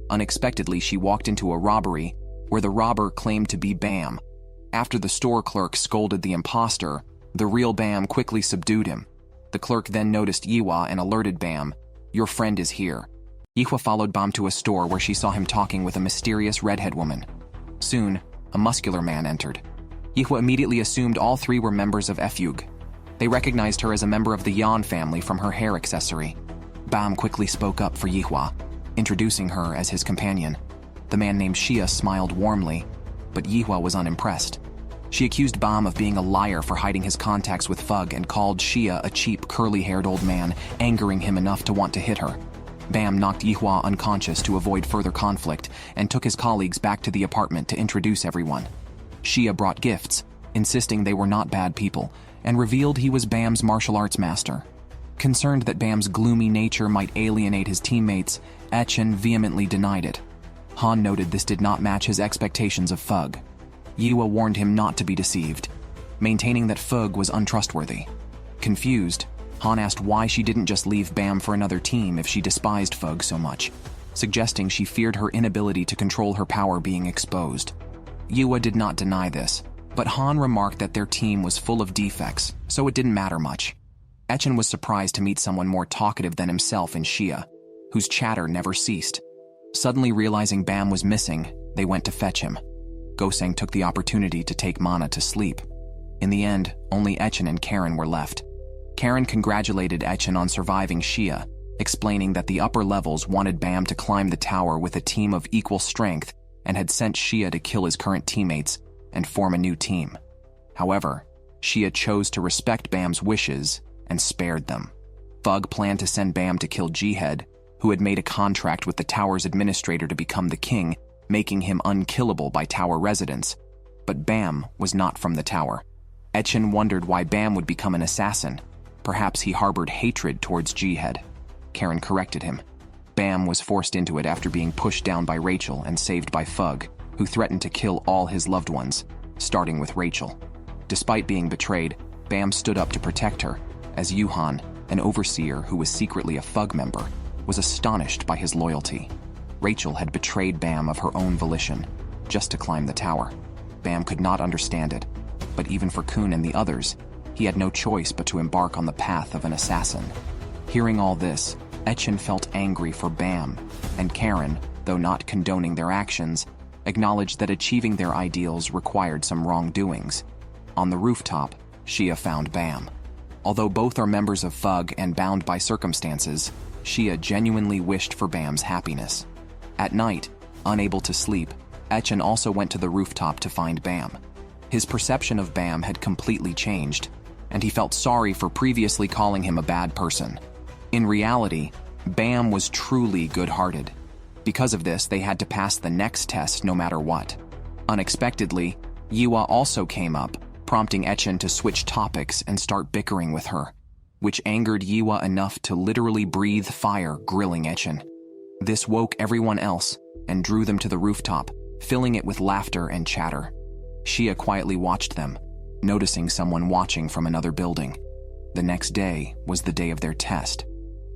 Unexpectedly, she walked into a robbery where the robber claimed to be Bam. After the store clerk scolded the imposter, the real Bam quickly subdued him. The clerk then noticed Yiwa and alerted Bam, "Your friend is here." Yiwa followed Bam to a store where she saw him talking with a mysterious redhead woman. Soon, a muscular man entered. Yiwa immediately assumed all 3 were members of Efug. They recognized her as a member of the Yan family from her hair accessory. Bam quickly spoke up for Yiwa, introducing her as his companion. The man named Shia smiled warmly, but Yiwa was unimpressed. She accused Bam of being a liar for hiding his contacts with Fug and called Shia a cheap, curly-haired old man, angering him enough to want to hit her. Bam knocked Yihua unconscious to avoid further conflict and took his colleagues back to the apartment to introduce everyone. Shia brought gifts, insisting they were not bad people, and revealed he was Bam's martial arts master. Concerned that Bam's gloomy nature might alienate his teammates, Echen vehemently denied it. Han noted this did not match his expectations of Fug. Yiwa warned him not to be deceived, maintaining that Fug was untrustworthy. Confused, Han asked why she didn't just leave Bam for another team if she despised Fug so much, suggesting she feared her inability to control her power being exposed. Yiwa did not deny this, but Han remarked that their team was full of defects, so it didn't matter much. Etchen was surprised to meet someone more talkative than himself in Shia, whose chatter never ceased. Suddenly realizing Bam was missing, they went to fetch him. Goseng took the opportunity to take Mana to sleep. In the end, only Etchen and Karen were left. Karen congratulated Etchen on surviving Shia, explaining that the upper levels wanted Bam to climb the tower with a team of equal strength and had sent Shia to kill his current teammates and form a new team. However, Shia chose to respect Bam's wishes and spared them. Thug planned to send Bam to kill Jihad, who had made a contract with the tower's administrator to become the king, making him unkillable by tower residents. But Bam was not from the tower. Etchen wondered why Bam would become an assassin. Perhaps he harbored hatred towards Jihad. Karen corrected him. Bam was forced into it after being pushed down by Rachel and saved by Thug, who threatened to kill all his loved ones, starting with Rachel. Despite being betrayed, Bam stood up to protect her, as Yuhan, an overseer who was secretly a Thug member, was astonished by his loyalty. Rachel had betrayed Bam of her own volition, just to climb the tower. Bam could not understand it, but even for Khun and the others, he had no choice but to embark on the path of an assassin. Hearing all this, Etchen felt angry for Bam, and Karen, though not condoning their actions, acknowledged that achieving their ideals required some wrongdoings. On the rooftop, Shia found Bam. Although both are members of Thug and bound by circumstances, Shia genuinely wished for Bam's happiness. At night, unable to sleep, Etchen also went to the rooftop to find Bam. His perception of Bam had completely changed, and he felt sorry for previously calling him a bad person. In reality, Bam was truly good-hearted. Because of this, they had to pass the next test no matter what. Unexpectedly, Yiwa also came up, prompting Etchen to switch topics and start bickering with her, which angered Yiwa enough to literally breathe fire, grilling Etchen. This woke everyone else and drew them to the rooftop, filling it with laughter and chatter. Shia quietly watched them, noticing someone watching from another building. The next day was the day of their test.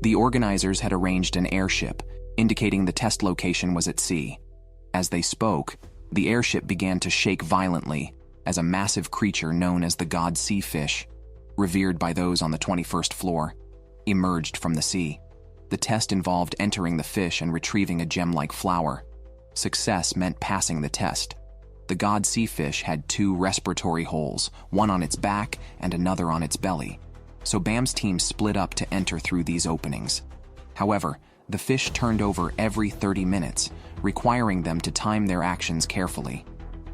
The organizers had arranged an airship, indicating the test location was at sea. As they spoke, the airship began to shake violently as a massive creature known as the god sea fish, revered by those on the 21st floor, emerged from the sea. The test involved entering the fish and retrieving a gem-like flower. Success meant passing the test. The god sea fish had 2 respiratory holes, one on its back and another on its belly, so Bam's team split up to enter through these openings. However, the fish turned over every 30 minutes, requiring them to time their actions carefully.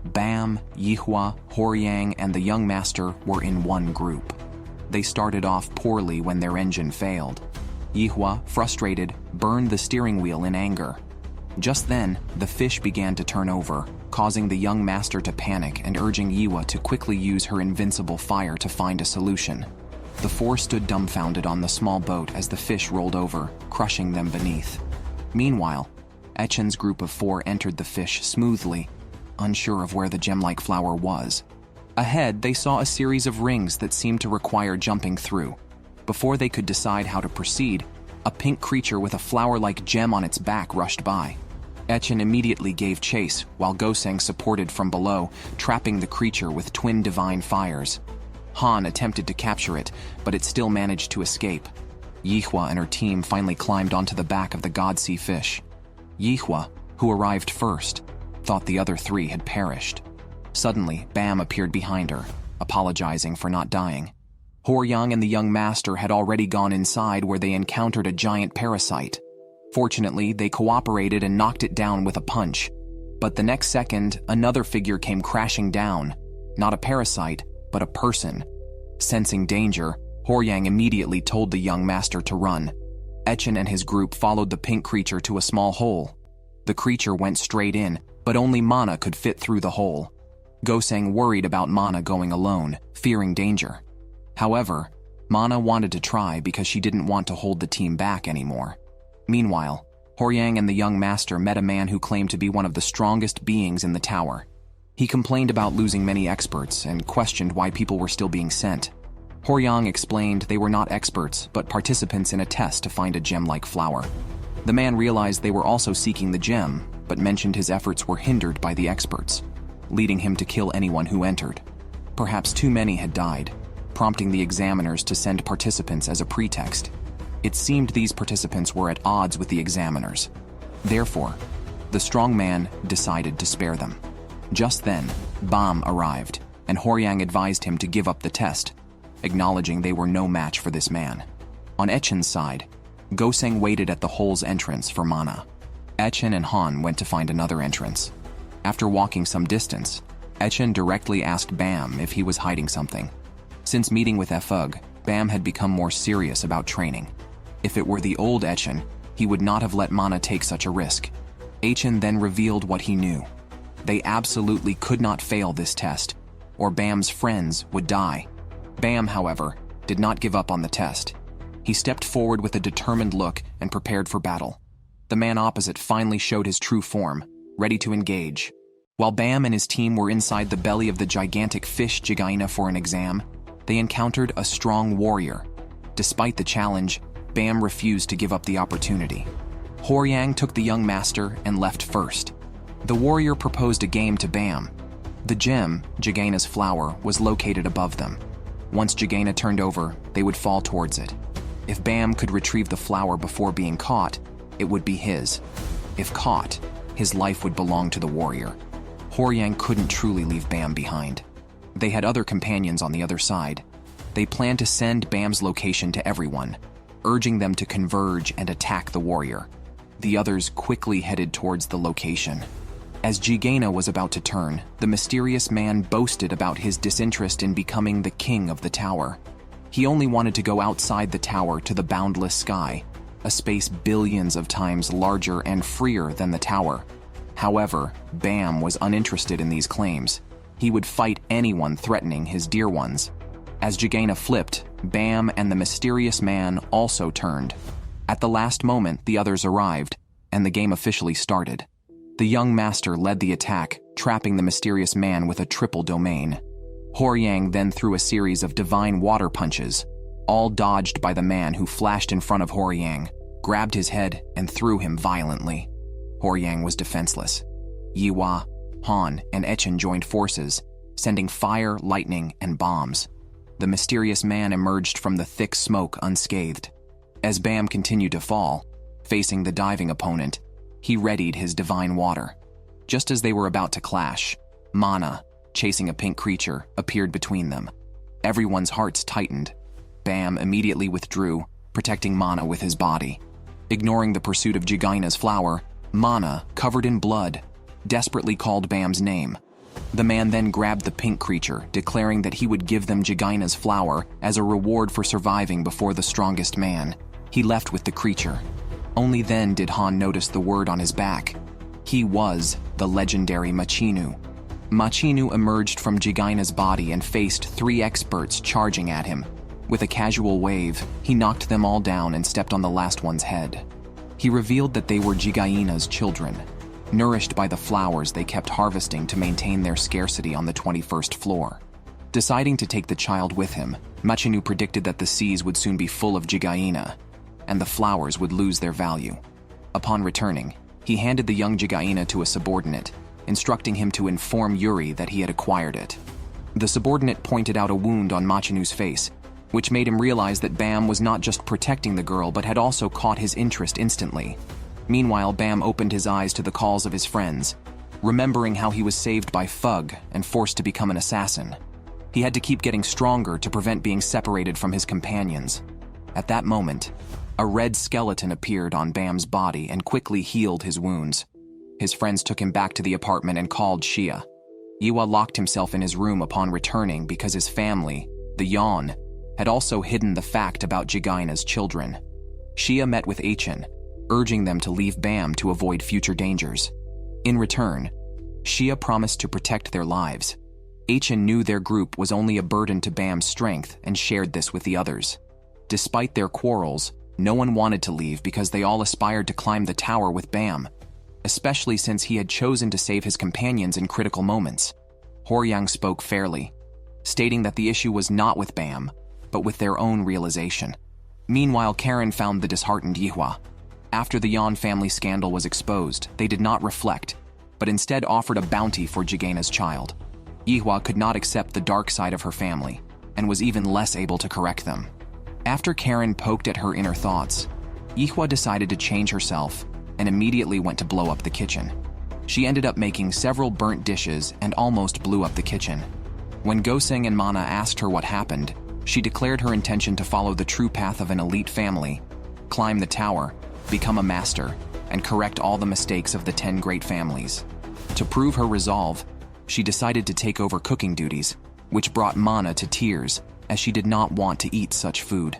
Bam, Yihua, Horyang, and the young master were in one group. They started off poorly when their engine failed. Yihua, frustrated, burned the steering wheel in anger. Just then, the fish began to turn over, causing the young master to panic and urging Yiwa to quickly use her invincible fire to find a solution. The 4 stood dumbfounded on the small boat as the fish rolled over, crushing them beneath. Meanwhile, Etchen's group of 4 entered the fish smoothly, unsure of where the gem-like flower was. Ahead, they saw a series of rings that seemed to require jumping through. Before they could decide how to proceed, a pink creature with a flower-like gem on its back rushed by. Etchen immediately gave chase, while Goseng supported from below, trapping the creature with twin divine fires. Han attempted to capture it, but it still managed to escape. Yihua and her team finally climbed onto the back of the god sea fish. Yihua, who arrived first, thought the other 3 had perished. Suddenly, Bam appeared behind her, apologizing for not dying. Horyang and the young master had already gone inside where they encountered a giant parasite. Fortunately, they cooperated and knocked it down with a punch. But the next second, another figure came crashing down. Not a parasite, but a person. Sensing danger, Horyang immediately told the young master to run. Etchen and his group followed the pink creature to a small hole. The creature went straight in, but only Mana could fit through the hole. Goseng worried about Mana going alone, fearing danger. However, Mana wanted to try because she didn't want to hold the team back anymore. Meanwhile, Horyang and the young master met a man who claimed to be one of the strongest beings in the tower. He complained about losing many experts and questioned why people were still being sent. Horyang explained they were not experts, but participants in a test to find a gem-like flower. The man realized they were also seeking the gem, but mentioned his efforts were hindered by the experts, leading him to kill anyone who entered. Perhaps too many had died. prompting the examiners to send participants as a pretext. It seemed these participants were at odds with the examiners. Therefore, the strong man decided to spare them. Just then, Bam arrived, and Horyang advised him to give up the test, acknowledging they were no match for this man. On Echen's side, Goseng waited at the hole's entrance for Mana. Echen and Han went to find another entrance. After walking some distance, Echen directly asked Bam if he was hiding something. Since meeting with Efug, Bam had become more serious about training. If it were the old Echen, he would not have let Mana take such a risk. Echen then revealed what he knew. They absolutely could not fail this test, or Bam's friends would die. Bam, however, did not give up on the test. He stepped forward with a determined look and prepared for battle. The man opposite finally showed his true form, ready to engage. While Bam and his team were inside the belly of the gigantic fish Jigaina for an exam, they encountered a strong warrior. Despite the challenge, Bam refused to give up the opportunity. Horyang took the young master and left first. The warrior proposed a game to Bam. The gem, Jigaina's flower, was located above them. Once Jigaina turned over, they would fall towards it. If Bam could retrieve the flower before being caught, it would be his. If caught, his life would belong to the warrior. Horyang couldn't truly leave Bam behind. They had other companions on the other side. They planned to send Bam's location to everyone, urging them to converge and attack the warrior. The others quickly headed towards the location. As Jigaina was about to turn, the mysterious man boasted about his disinterest in becoming the king of the tower. He only wanted to go outside the tower to the boundless sky, a space billions of times larger and freer than the tower. However, Bam was uninterested in these claims. He would fight anyone threatening his dear ones. As Jigaina flipped, Bam and the mysterious man also turned. At the last moment, the others arrived, and the game officially started. The young master led the attack, trapping the mysterious man with a triple domain. Horyang then threw a series of divine water punches, all dodged by the man who flashed in front of Horyang, grabbed his head, and threw him violently. Horyang was defenseless. Yiwa, Han, and Echen joined forces, sending fire, lightning, and bombs. The mysterious man emerged from the thick smoke unscathed. As Bam continued to fall, facing the diving opponent, he readied his divine water. Just as they were about to clash, Mana, chasing a pink creature, appeared between them. Everyone's hearts tightened. Bam immediately withdrew, protecting Mana with his body. Ignoring the pursuit of Jigaina's flower, Mana, covered in blood, desperately called Bam's name. The man then grabbed the pink creature, declaring that he would give them Jigaina's flower as a reward for surviving before the strongest man. He left with the creature. Only then did Han notice the word on his back. He was the legendary Machinu. Machinu emerged from Jigaina's body and faced 3 experts charging at him. With a casual wave, he knocked them all down and stepped on the last one's head. He revealed that they were Jigaina's children, nourished by the flowers they kept harvesting to maintain their scarcity on the 21st floor. Deciding to take the child with him, Machinu predicted that the seas would soon be full of Jigaina, and the flowers would lose their value. Upon returning, he handed the young Jigaina to a subordinate, instructing him to inform Yuri that he had acquired it. The subordinate pointed out a wound on Machinu's face, which made him realize that Bam was not just protecting the girl but had also caught his interest instantly. Meanwhile, Bam opened his eyes to the calls of his friends, remembering how he was saved by Fug and forced to become an assassin. He had to keep getting stronger to prevent being separated from his companions. At that moment, a red skeleton appeared on Bam's body and quickly healed his wounds. His friends took him back to the apartment and called Shia. Yiwa locked himself in his room upon returning because his family, the Yon, had also hidden the fact about Jigaina's children. Shia met with Echen, urging them to leave Bam to avoid future dangers. In return, Shia promised to protect their lives. Echen knew their group was only a burden to Bam's strength and shared this with the others. Despite their quarrels, no one wanted to leave because they all aspired to climb the tower with Bam, especially since he had chosen to save his companions in critical moments. Horyang spoke fairly, stating that the issue was not with Bam, but with their own realization. Meanwhile, Karen found the disheartened Yihua. After the Yan family scandal was exposed, they did not reflect, but instead offered a bounty for Jigaina's child. Yihua could not accept the dark side of her family. and was even less able to correct them. After Karen poked at her inner thoughts, Yihua decided to change herself and immediately went to blow up the kitchen. She ended up making several burnt dishes and almost blew up the kitchen. When Goseng and Mana asked her what happened, she declared her intention to follow the true path of an elite family, climb the tower, become a master, and correct all the mistakes of the 10 great families. To prove her resolve, she decided to take over cooking duties, which brought Mana to tears, as she did not want to eat such food.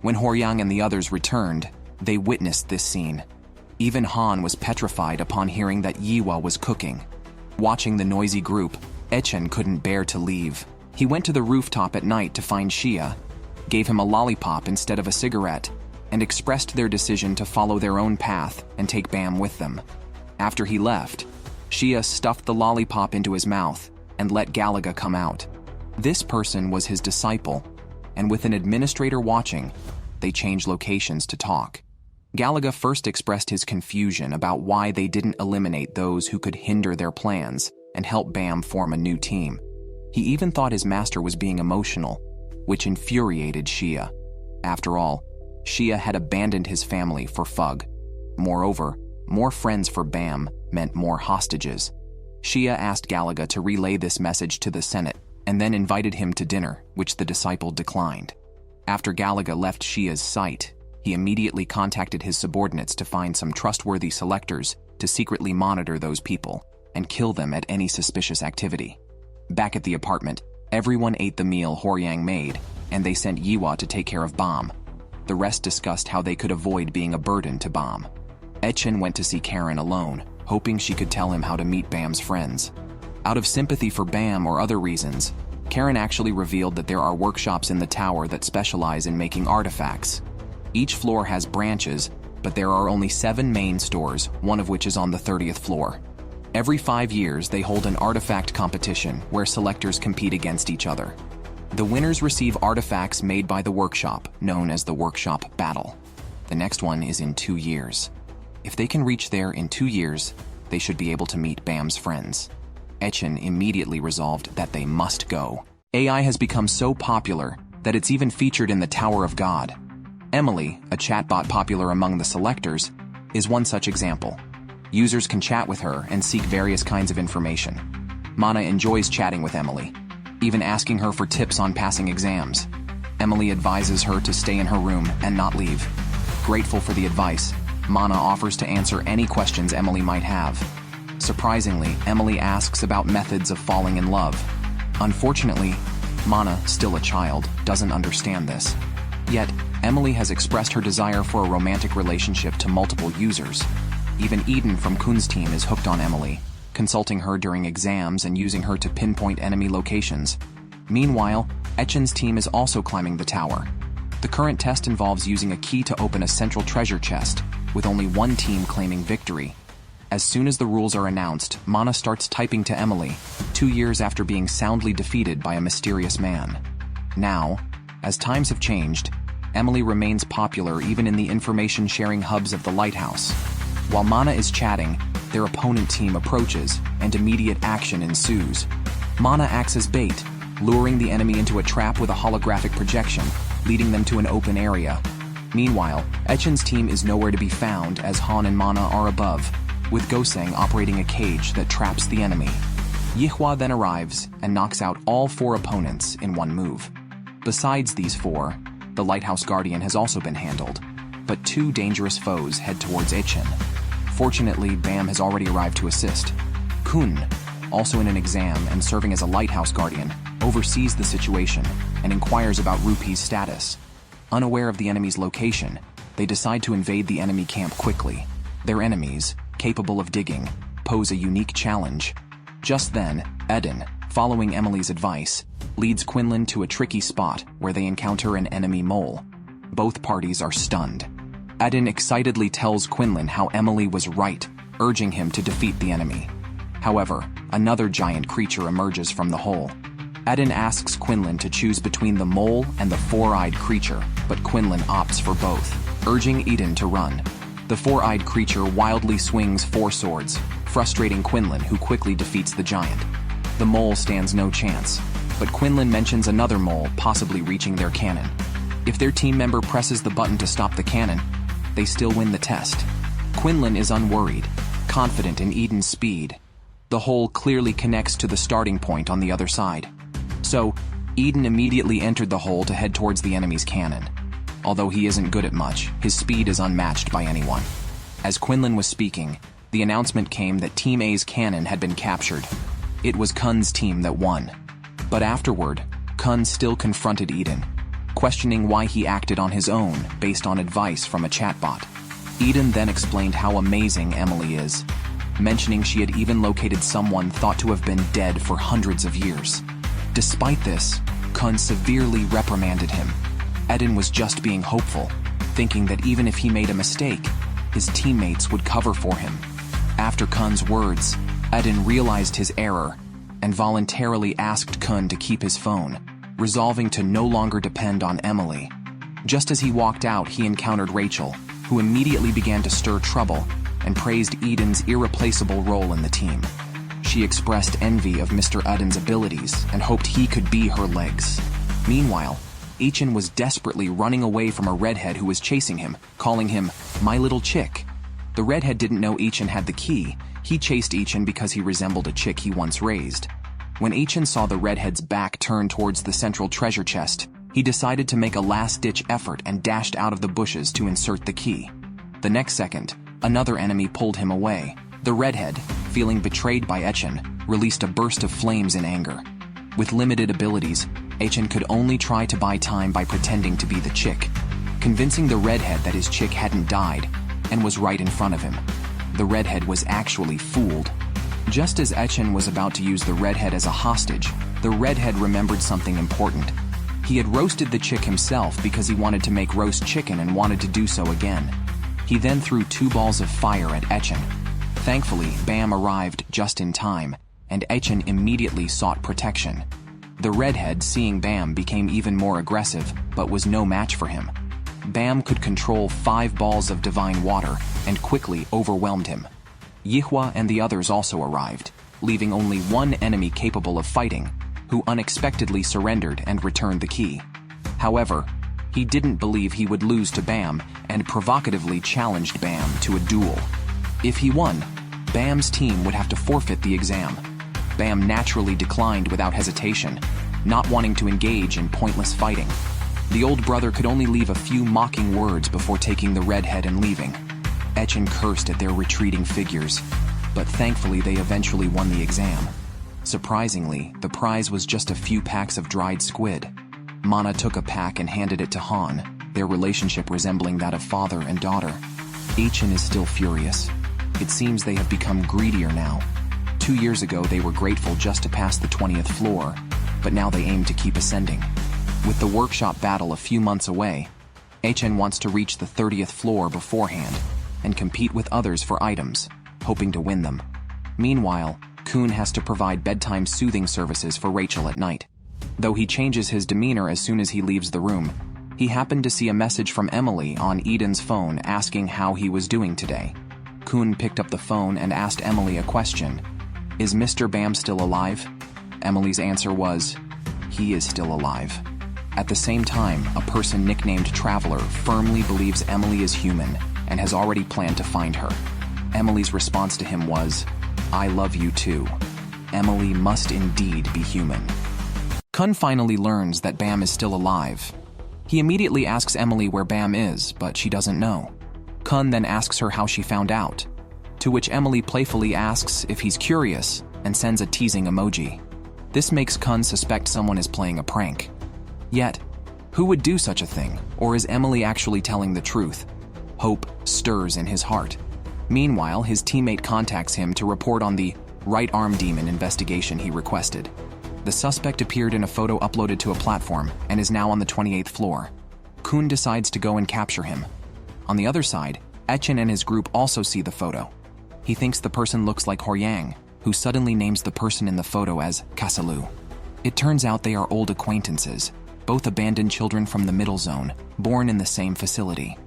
When Horyang and the others returned, they witnessed this scene. Even Han was petrified upon hearing that Yihua was cooking. Watching the noisy group, Echen couldn't bear to leave. He went to the rooftop at night to find Xia, gave him a lollipop instead of a cigarette, and expressed their decision to follow their own path and take Bam with them. After he left, Xia stuffed the lollipop into his mouth and let Galaga come out. This person was his disciple, and with an administrator watching, they changed locations to talk. Galaga first expressed his confusion about why they didn't eliminate those who could hinder their plans and help Bam form a new team. He even thought his master was being emotional, which infuriated Xia. After all, Xia had abandoned his family for Fug. Moreover, more friends for Bam meant more hostages. Xia asked Galaga to relay this message to the Senate and then invited him to dinner, which the disciple declined. After Galaga left Xia's sight, he immediately contacted his subordinates to find some trustworthy selectors to secretly monitor those people and kill them at any suspicious activity. Back at the apartment, everyone ate the meal Horyang made, and they sent Yihua to take care of Bam. The rest discussed how they could avoid being a burden to Bam. Echen went to see Karen alone, hoping she could tell him how to meet Bam's friends. Out of sympathy for Bam or other reasons, Karen actually revealed that there are workshops in the tower that specialize in making artifacts. Each floor has branches, but there are only 7 main stores, one of which is on the 30th floor. Every 5 years, they hold an artifact competition where selectors compete against each other. The winners receive artifacts made by the workshop, known as the Workshop Battle. The next one is in 2 years. If they can reach there in 2 years, they should be able to meet Bam's friends. Echen immediately resolved that they must go. AI has become so popular that it's even featured in the Tower of God. Emily, a chatbot popular among the selectors, is one such example. Users can chat with her and seek various kinds of information. Mana enjoys chatting with Emily, even asking her for tips on passing exams. Emily advises her to stay in her room and not leave. Grateful for the advice, Mana offers to answer any questions Emily might have. Surprisingly, Emily asks about methods of falling in love. Unfortunately, Mana, still a child, doesn't understand this. Yet, Emily has expressed her desire for a romantic relationship to multiple users. Even Eden from Khun's team is hooked on Emily, consulting her during exams and using her to pinpoint enemy locations. Meanwhile, Echen's team is also climbing the tower. The current test involves using a key to open a central treasure chest, with only one team claiming victory. As soon as the rules are announced, Mana starts typing to Emily, 2 years after being soundly defeated by a mysterious man. Now, as times have changed, Emily remains popular even in the information-sharing hubs of the lighthouse. While Mana is chatting, their opponent team approaches, and immediate action ensues. Mana acts as bait, luring the enemy into a trap with a holographic projection, leading them to an open area. Meanwhile, Echen's team is nowhere to be found as Han and Mana are above, with Goseng operating a cage that traps the enemy. Yihua then arrives and knocks out all 4 opponents in one move. Besides these 4, the Lighthouse Guardian has also been handled, but 2 dangerous foes head towards Echen. Fortunately, Bam has already arrived to assist. Khun, also in an exam and serving as a Lighthouse Guardian, oversees the situation and inquires about Rupee's status. Unaware of the enemy's location, they decide to invade the enemy camp quickly. Their enemies, capable of digging, pose a unique challenge. Just then, Eden, following Emily's advice, leads Quinlan to a tricky spot where they encounter an enemy mole. Both parties are stunned. Eden excitedly tells Quinlan how Emily was right, urging him to defeat the enemy. However, another giant creature emerges from the hole. Eden asks Quinlan to choose between the mole and the 4-eyed creature, but Quinlan opts for both, urging Eden to run. The 4-eyed creature wildly swings 4 swords, frustrating Quinlan, who quickly defeats the giant. The mole stands no chance. but Quinlan mentions another mole possibly reaching their cannon. If their team member presses the button to stop the cannon, they still win the test. Quinlan is unworried, confident in Eden's speed. The hole clearly connects to the starting point on the other side. So, Eden immediately entered the hole to head towards the enemy's cannon. Although he isn't good at much, his speed is unmatched by anyone. As Quinlan was speaking, the announcement came that Team A's cannon had been captured. It was Khun's team that won. But afterward, Khun still confronted Eden, questioning why he acted on his own based on advice from a chatbot. Eden then explained how amazing Emily is, mentioning she had even located someone thought to have been dead for hundreds of years. Despite this, Khun severely reprimanded him. Eden was just being hopeful, thinking that even if he made a mistake, his teammates would cover for him. After Khun's words, Eden realized his error and voluntarily asked Khun to keep his phone, resolving to no longer depend on Emily. Just as he walked out, he encountered Rachel, who immediately began to stir trouble and praised Eden's irreplaceable role in the team. She expressed envy of Mr. Eden's abilities and hoped he could be her legs. Meanwhile, Echen was desperately running away from a redhead who was chasing him, calling him "my little chick." The redhead didn't know Echen had the key. He chased Echen because he resembled a chick he once raised. When Echen saw the redhead's back turn towards the central treasure chest, he decided to make a last-ditch effort and dashed out of the bushes to insert the key. The next second, another enemy pulled him away. The redhead, feeling betrayed by Echen, released a burst of flames in anger. With limited abilities, Echen could only try to buy time by pretending to be the chick, convincing the redhead that his chick hadn't died and was right in front of him. The redhead was actually fooled. Just as Echen was about to use the redhead as a hostage, the redhead remembered something important. He had roasted the chick himself because he wanted to make roast chicken and wanted to do so again. He then threw 2 balls of fire at Echen. Thankfully, Bam arrived just in time, and Echen immediately sought protection. The redhead, seeing Bam, became even more aggressive, but was no match for him. Bam could control 5 balls of divine water and quickly overwhelmed him. Yihua and the others also arrived, leaving only one enemy capable of fighting, who unexpectedly surrendered and returned the key. However, he didn't believe he would lose to Bam and provocatively challenged Bam to a duel. If he won, Bam's team would have to forfeit the exam. Bam naturally declined without hesitation, not wanting to engage in pointless fighting. The old brother could only leave a few mocking words before taking the redhead and leaving. Echen cursed at their retreating figures, but thankfully they eventually won the exam. Surprisingly, the prize was just a few packs of dried squid. Mana took a pack and handed it to Han, their relationship resembling that of father and daughter. Echen is still furious. It seems they have become greedier now. 2 years ago they were grateful just to pass the 20th floor, but now they aim to keep ascending. With the workshop battle a few months away, Echen wants to reach the 30th floor beforehand and compete with others for items, hoping to win them. Meanwhile, Khun has to provide bedtime soothing services for Rachel at night. Though he changes his demeanor as soon as he leaves the room, he happened to see a message from Emily on Eden's phone asking how he was doing today. Khun picked up the phone and asked Emily a question. "Is Mr. Bam still alive?" Emily's answer was, "He is still alive." At the same time, a person nicknamed Traveler firmly believes Emily is human and has already planned to find her. Emily's response to him was, "I love you too. Emily must indeed be human." Khun finally learns that Bam is still alive. He immediately asks Emily where Bam is, but she doesn't know. Khun then asks her how she found out, to which Emily playfully asks if he's curious and sends a teasing emoji. This makes Khun suspect someone is playing a prank. Yet, who would do such a thing, or is Emily actually telling the truth? Hope stirs in his heart. Meanwhile, his teammate contacts him to report on the right arm demon investigation he requested. The suspect appeared in a photo uploaded to a platform and is now on the 28th floor. Khun decides to go and capture him. On the other side, Echen and his group also see the photo. He thinks the person looks like Horyang, who suddenly names the person in the photo as Kasalu. It turns out they are old acquaintances, both abandoned children from the Middle Zone, born in the same facility.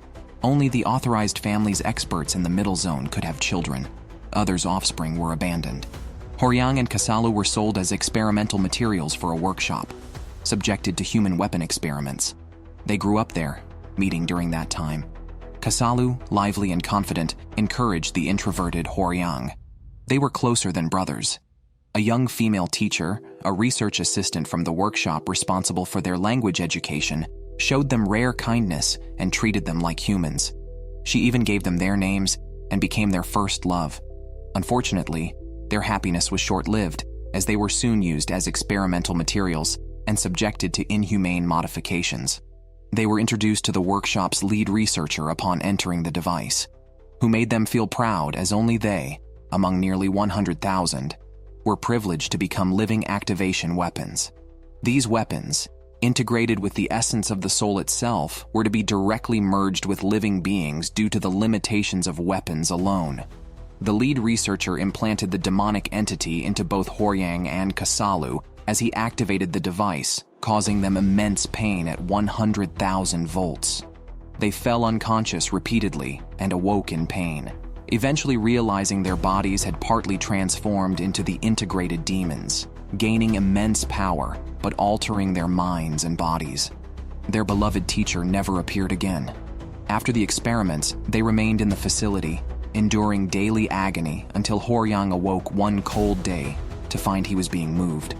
Only the authorized family's experts in the Middle Zone could have children. Others' offspring were abandoned. Horyang and Kasalu were sold as experimental materials for a workshop, subjected to human weapon experiments. They grew up there, meeting during that time. Kasalu, lively and confident, encouraged the introverted Horyang. They were closer than brothers. A young female teacher, a research assistant from the workshop responsible for their language education, showed them rare kindness and treated them like humans. She even gave them their names and became their first love. Unfortunately, their happiness was short-lived, as they were soon used as experimental materials and subjected to inhumane modifications. They were introduced to the workshop's lead researcher upon entering the device, who made them feel proud as only they, among nearly 100,000, were privileged to become living activation weapons. These weapons, integrated with the essence of the soul itself, were to be directly merged with living beings due to the limitations of weapons alone. The lead researcher implanted the demonic entity into both Horyang and Kasalu as he activated the device, causing them immense pain at 100,000 volts. They fell unconscious repeatedly and awoke in pain, eventually realizing their bodies had partly transformed into the integrated demons, gaining immense power but altering their minds and bodies. Their beloved teacher never appeared again. After the experiments, they remained in the facility, enduring daily agony until Horyang awoke one cold day to find he was being moved.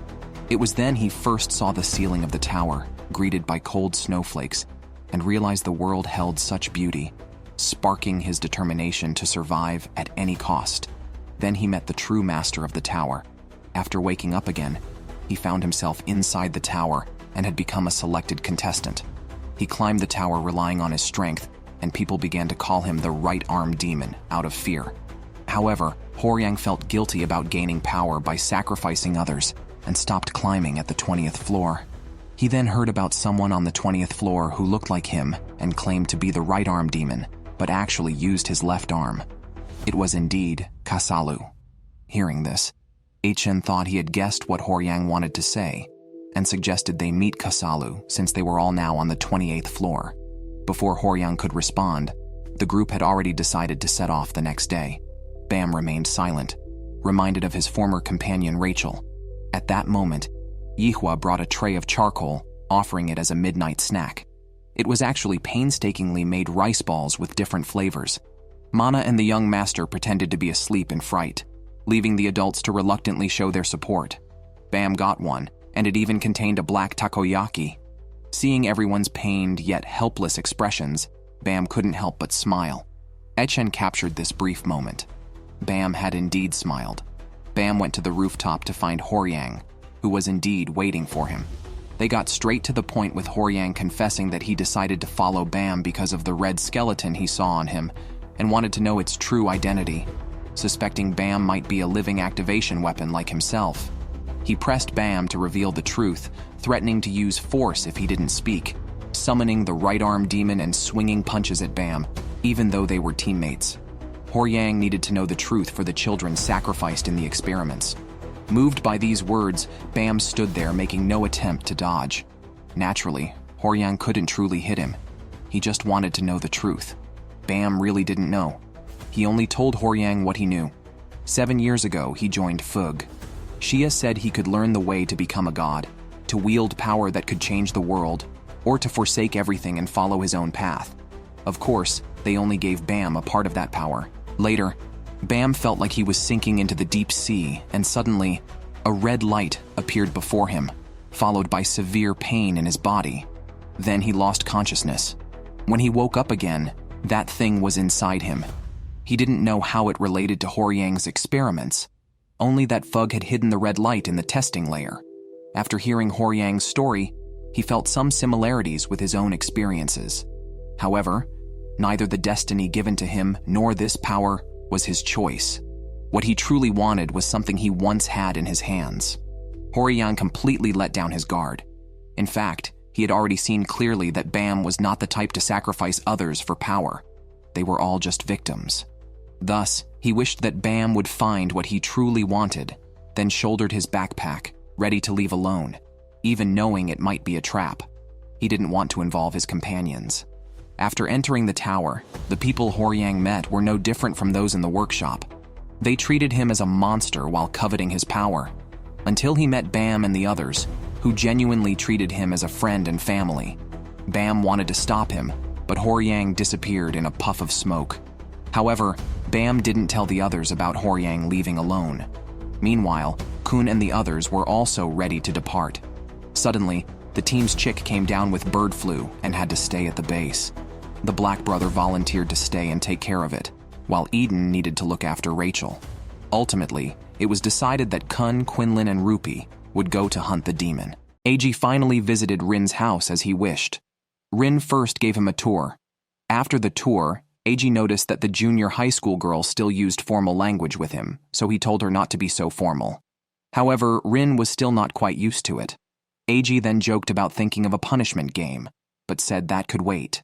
It was then he first saw the ceiling of the tower, greeted by cold snowflakes, and realized the world held such beauty, sparking his determination to survive at any cost. Then he met the true master of the tower. After waking up again, he found himself inside the tower and had become a selected contestant. He climbed the tower relying on his strength, and people began to call him the right-arm demon out of fear. However, Horyang felt guilty about gaining power by sacrificing others and stopped climbing at the 20th floor. He then heard about someone on the 20th floor who looked like him and claimed to be the right-arm demon, but actually used his left arm. It was indeed Kasalu. Hearing this, Achen thought he had guessed what Horyang wanted to say and suggested they meet Kasalu since they were all now on the 28th floor. Before Horyang could respond, the group had already decided to set off the next day. Bam remained silent, reminded of his former companion Rachel. At that moment, Yihua brought a tray of charcoal, offering it as a midnight snack. It was actually painstakingly made rice balls with different flavors. Mana and the young master pretended to be asleep in fright, leaving the adults to reluctantly show their support. Bam got one, and it even contained a black takoyaki. Seeing everyone's pained yet helpless expressions, Bam couldn't help but smile. Echen captured this brief moment. Bam had indeed smiled. Bam went to the rooftop to find Horyang, who was indeed waiting for him. They got straight to the point with Horyang confessing that he decided to follow Bam because of the red skeleton he saw on him and wanted to know its true identity, suspecting Bam might be a living activation weapon like himself. He pressed Bam to reveal the truth, threatening to use force if he didn't speak, summoning the right-arm demon and swinging punches at Bam, even though they were teammates. Horyang needed to know the truth for the children sacrificed in the experiments. Moved by these words, Bam stood there making no attempt to dodge. Naturally, Horyang couldn't truly hit him. He just wanted to know the truth. Bam really didn't know. He only told Horyang what he knew. 7 years ago, he joined Fug. Shia said he could learn the way to become a god, to wield power that could change the world, or to forsake everything and follow his own path. Of course, they only gave Bam a part of that power. Later, Bam felt like he was sinking into the deep sea, and suddenly, a red light appeared before him, followed by severe pain in his body. Then he lost consciousness. When he woke up again, that thing was inside him. He didn't know how it related to Horyang's experiments, only that Fug had hidden the red light in the testing layer. After hearing Horyang's story, he felt some similarities with his own experiences. However, neither the destiny given to him nor this power was his choice. What he truly wanted was something he once had in his hands. Horyang completely let down his guard. In fact, he had already seen clearly that Bam was not the type to sacrifice others for power. They were all just victims. Thus, he wished that Bam would find what he truly wanted, then shouldered his backpack, ready to leave alone, even knowing it might be a trap. He didn't want to involve his companions. After entering the tower, the people Horyang met were no different from those in the workshop. They treated him as a monster while coveting his power, until he met Bam and the others, who genuinely treated him as a friend and family. Bam wanted to stop him, but Horyang disappeared in a puff of smoke. However, Bam didn't tell the others about Horyang leaving alone. Meanwhile, Khun and the others were also ready to depart. Suddenly, the team's chick came down with bird flu and had to stay at the base. The black brother volunteered to stay and take care of it, while Eden needed to look after Rachel. Ultimately, it was decided that Khun, Quinlan, and Rupi would go to hunt the demon. AG finally visited Rin's house as he wished. Rin first gave him a tour. After the tour, AG noticed that the junior high school girl still used formal language with him, so he told her not to be so formal. However, Rin was still not quite used to it. AG then joked about thinking of a punishment game, but said that could wait.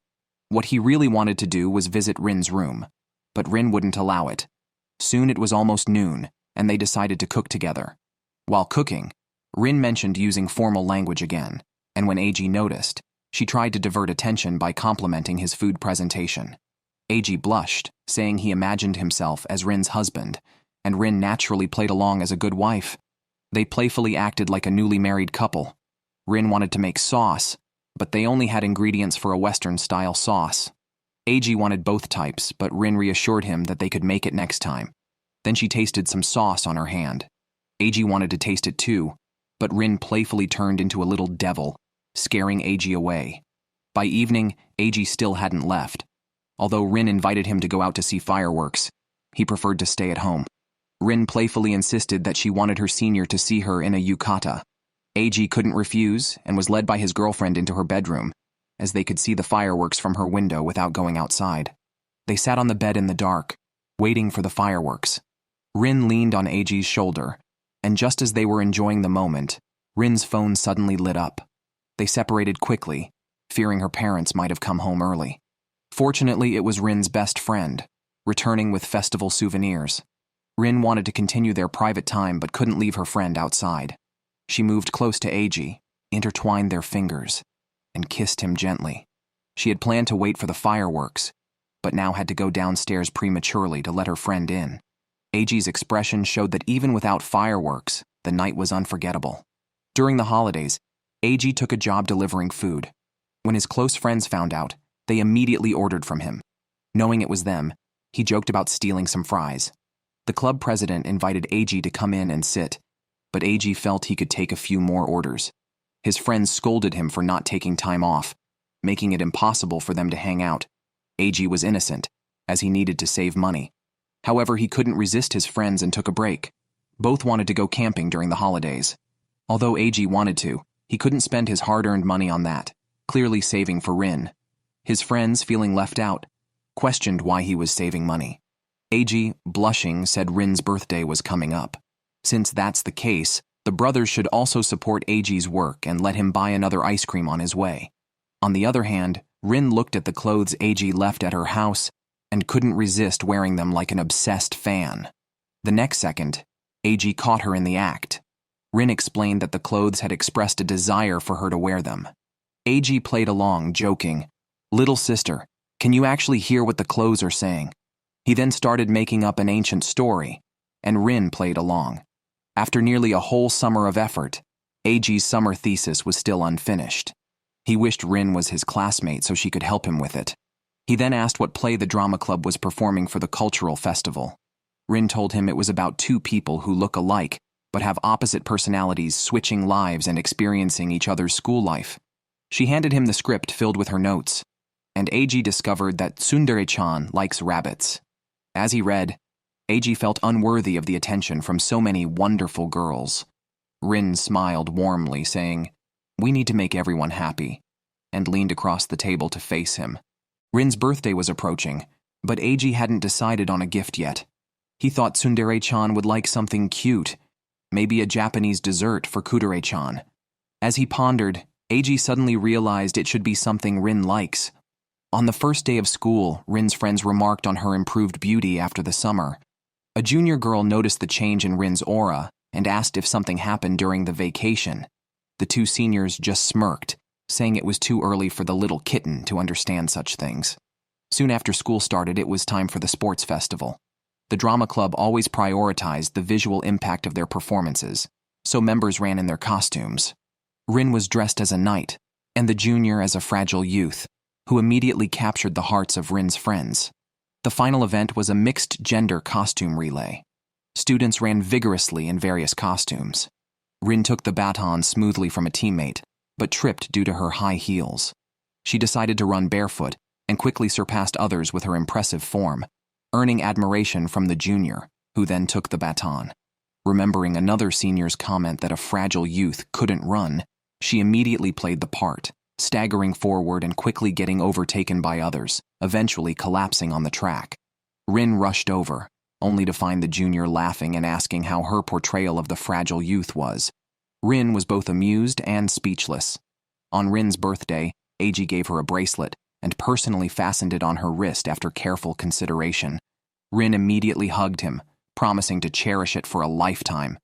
What he really wanted to do was visit Rin's room, but Rin wouldn't allow it. Soon it was almost noon, and they decided to cook together. While cooking, Rin mentioned using formal language again, and when AG noticed, she tried to divert attention by complimenting his food presentation. AG blushed, saying he imagined himself as Rin's husband, and Rin naturally played along as a good wife. They playfully acted like a newly married couple. Rin wanted to make sauce, but they only had ingredients for a Western-style sauce. AG wanted both types, but Rin reassured him that they could make it next time. Then she tasted some sauce on her hand. AG wanted to taste it too, but Rin playfully turned into a little devil, scaring AG away. By evening, AG still hadn't left. Although Rin invited him to go out to see fireworks, he preferred to stay at home. Rin playfully insisted that she wanted her senior to see her in a yukata. AG couldn't refuse and was led by his girlfriend into her bedroom, as they could see the fireworks from her window without going outside. They sat on the bed in the dark, waiting for the fireworks. Rin leaned on AG's shoulder, and just as they were enjoying the moment, Rin's phone suddenly lit up. They separated quickly, fearing her parents might have come home early. Fortunately, it was Rin's best friend, returning with festival souvenirs. Rin wanted to continue their private time but couldn't leave her friend outside. She moved close to AG, intertwined their fingers, and kissed him gently. She had planned to wait for the fireworks, but now had to go downstairs prematurely to let her friend in. AG's expression showed that even without fireworks, the night was unforgettable. During the holidays, AG took a job delivering food. When his close friends found out, they immediately ordered from him. Knowing it was them, he joked about stealing some fries. The club president invited AG to come in and sit, but AG felt he could take a few more orders. His friends scolded him for not taking time off, making it impossible for them to hang out. AG was innocent, as he needed to save money. However, he couldn't resist his friends and took a break. Both wanted to go camping during the holidays. Although AG wanted to, he couldn't spend his hard-earned money on that, clearly saving for Rin. His friends, feeling left out, questioned why he was saving money. AG, blushing, said Rin's birthday was coming up. Since that's the case, the brothers should also support AG's work and let him buy another ice cream on his way. On the other hand, Rin looked at the clothes AG left at her house and couldn't resist wearing them like an obsessed fan. The next second, AG caught her in the act. Rin explained that the clothes had expressed a desire for her to wear them. AG played along, joking, "Little sister, can you actually hear what the clothes are saying?" He then started making up an ancient story, and Rin played along. After nearly a whole summer of effort, AG's summer thesis was still unfinished. He wished Rin was his classmate so she could help him with it. He then asked what play the drama club was performing for the cultural festival. Rin told him it was about two people who look alike but have opposite personalities switching lives and experiencing each other's school life. She handed him the script filled with her notes, and AG discovered that Tsundere-chan likes rabbits. As he read, AG felt unworthy of the attention from so many wonderful girls. Rin smiled warmly, saying, "We need to make everyone happy," and leaned across the table to face him. Rin's birthday was approaching, but AG hadn't decided on a gift yet. He thought Tsundere-chan would like something cute, maybe a Japanese dessert for Kudere-chan. As he pondered, AG suddenly realized it should be something Rin likes. On the first day of school, Rin's friends remarked on her improved beauty after the summer. A junior girl noticed the change in Rin's aura and asked if something happened during the vacation. The two seniors just smirked, saying it was too early for the little kitten to understand such things. Soon after school started, it was time for the sports festival. The drama club always prioritized the visual impact of their performances, so members ran in their costumes. Rin was dressed as a knight, and the junior as a fragile youth, who immediately captured the hearts of Rin's friends. The final event was a mixed-gender costume relay. Students ran vigorously in various costumes. Rin took the baton smoothly from a teammate, but tripped due to her high heels. She decided to run barefoot and quickly surpassed others with her impressive form, earning admiration from the junior, who then took the baton. Remembering another senior's comment that a fragile youth couldn't run, she immediately played the part, staggering forward and quickly getting overtaken by others, eventually collapsing on the track. Rin rushed over, only to find the junior laughing and asking how her portrayal of the fragile youth was. Rin was both amused and speechless. On Rin's birthday, Eiji gave her a bracelet and personally fastened it on her wrist after careful consideration. Rin immediately hugged him, promising to cherish it for a lifetime.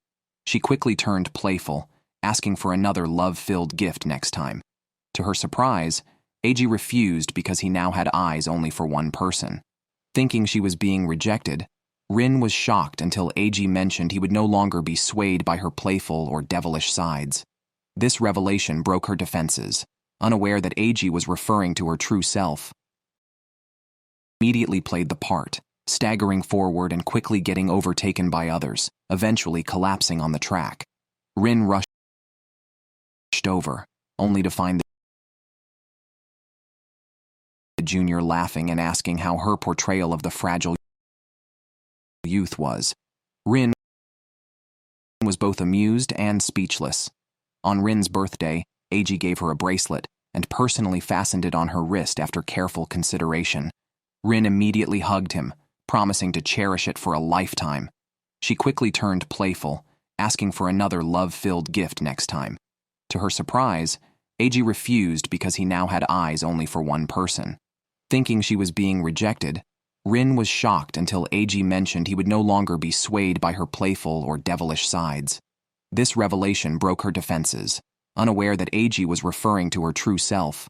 She quickly turned playful, asking for another love-filled gift next time. To her surprise, Eiji refused because he now had eyes only for one person. Thinking she was being rejected, Rin was shocked until Eiji mentioned he would no longer be swayed by her playful or devilish sides. This revelation broke her defenses, unaware that Eiji was referring to her true self. Immediately played the part, staggering forward and quickly getting overtaken by others, eventually collapsing on the track. Rin rushed over, only to find the junior laughing and asking how her portrayal of the fragile youth was. Rin was both amused and speechless. On Rin's birthday, Eiji gave her a bracelet and personally fastened it on her wrist after careful consideration. Rin immediately hugged him, promising to cherish it for a lifetime. She quickly turned playful, asking for another love-filled gift next time. To her surprise, Eiji refused because he now had eyes only for one person. Thinking she was being rejected, Rin was shocked until Eiji mentioned he would no longer be swayed by her playful or devilish sides. This revelation broke her defenses, unaware that Eiji was referring to her true self.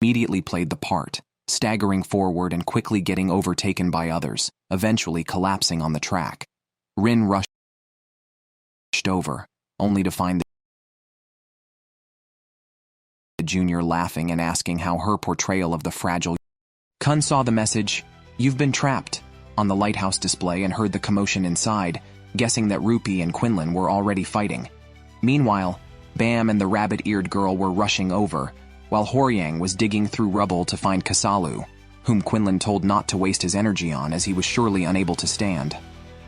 Immediately played the part, staggering forward and quickly getting overtaken by others, eventually collapsing on the track. Rin rushed over, only to find the junior laughing and asking how her portrayal of the fragile Khun saw the message, "You've been trapped," on the lighthouse display and heard the commotion inside, guessing that Rupi and Quinlan were already fighting. Meanwhile, Bam and the rabbit-eared girl were rushing over, while Horyang was digging through rubble to find Kasalu, whom Quinlan told not to waste his energy on as he was surely unable to stand.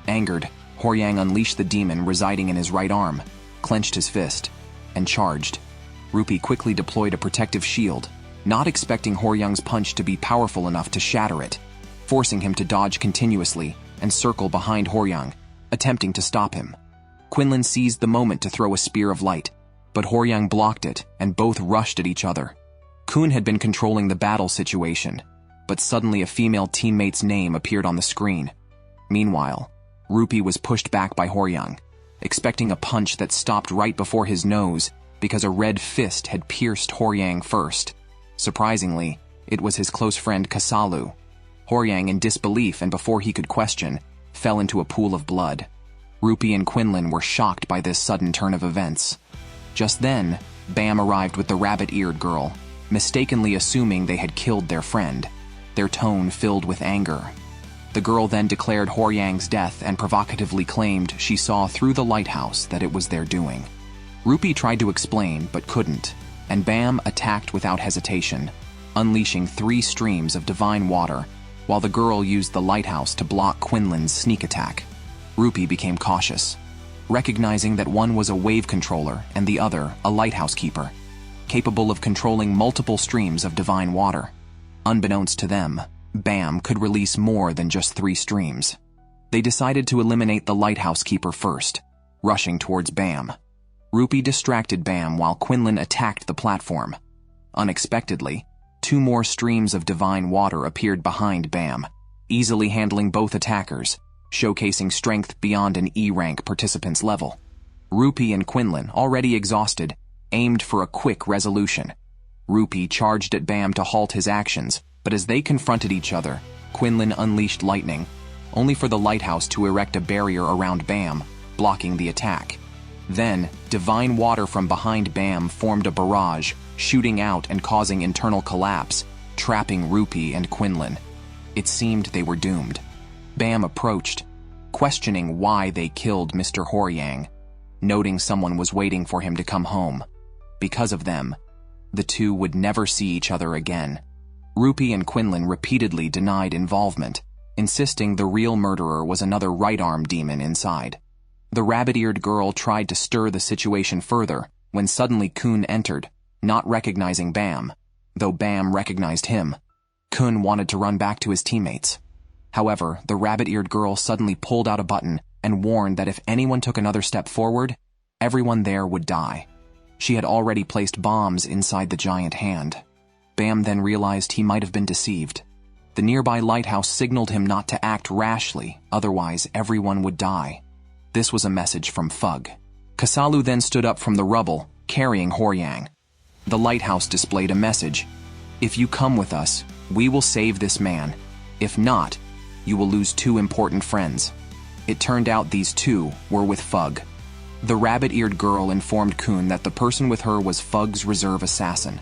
Angered, Horyang unleashed the demon residing in his right arm, clenched his fist, and charged. Rupi quickly deployed a protective shield, not expecting Horyang's punch to be powerful enough to shatter it, forcing him to dodge continuously and circle behind Horyang, attempting to stop him. Quinlan seized the moment to throw a spear of light, but Horyang blocked it and both rushed at each other. Khun had been controlling the battle situation, but suddenly a female teammate's name appeared on the screen. Meanwhile, Rupi was pushed back by Horyang, expecting a punch that stopped right before his nose because a red fist had pierced Horyang first. Surprisingly, it was his close friend Kasalu. Horyang, in disbelief and before he could question, fell into a pool of blood. Rupi and Quinlan were shocked by this sudden turn of events. Just then, Bam arrived with the rabbit-eared girl, mistakenly assuming they had killed their friend, their tone filled with anger. The girl then declared Horyang's death and provocatively claimed she saw through the lighthouse that it was their doing. Rupi tried to explain but couldn't, and Bam attacked without hesitation, unleashing 3 streams of divine water, while the girl used the lighthouse to block Quinlan's sneak attack. Rupi became cautious, recognizing that one was a wave controller and the other a lighthouse keeper, capable of controlling multiple streams of divine water. Unbeknownst to them, Bam could release more than just 3 streams. They decided to eliminate the lighthouse keeper first, rushing towards Bam. Rupi distracted Bam while Quinlan attacked the platform. Unexpectedly, 2 more streams of divine water appeared behind Bam, easily handling both attackers, showcasing strength beyond an E-rank participant's level. Rupi and Quinlan, already exhausted, aimed for a quick resolution. Rupi charged at Bam to halt his actions, but as they confronted each other, Quinlan unleashed lightning, only for the lighthouse to erect a barrier around Bam, blocking the attack. Then, divine water from behind Bam formed a barrage, shooting out and causing internal collapse, trapping Rupee and Quinlan. It seemed they were doomed. Bam approached, questioning why they killed Mr. Horyang, noting someone was waiting for him to come home. Because of them, the two would never see each other again. Rupee and Quinlan repeatedly denied involvement, insisting the real murderer was another right-arm demon inside. The rabbit-eared girl tried to stir the situation further when suddenly Khun entered, not recognizing Bam, though Bam recognized him. Khun wanted to run back to his teammates. However, the rabbit-eared girl suddenly pulled out a button and warned that if anyone took another step forward, everyone there would die. She had already placed bombs inside the giant hand. Bam then realized he might have been deceived. The nearby lighthouse signaled him not to act rashly, otherwise everyone would die. This was a message from Fug. Kasalu then stood up from the rubble, carrying Horyang. The lighthouse displayed a message. If you come with us, we will save this man. If not, you will lose two important friends. It turned out these two were with Fug. The rabbit-eared girl informed Khun that the person with her was Fug's reserve assassin.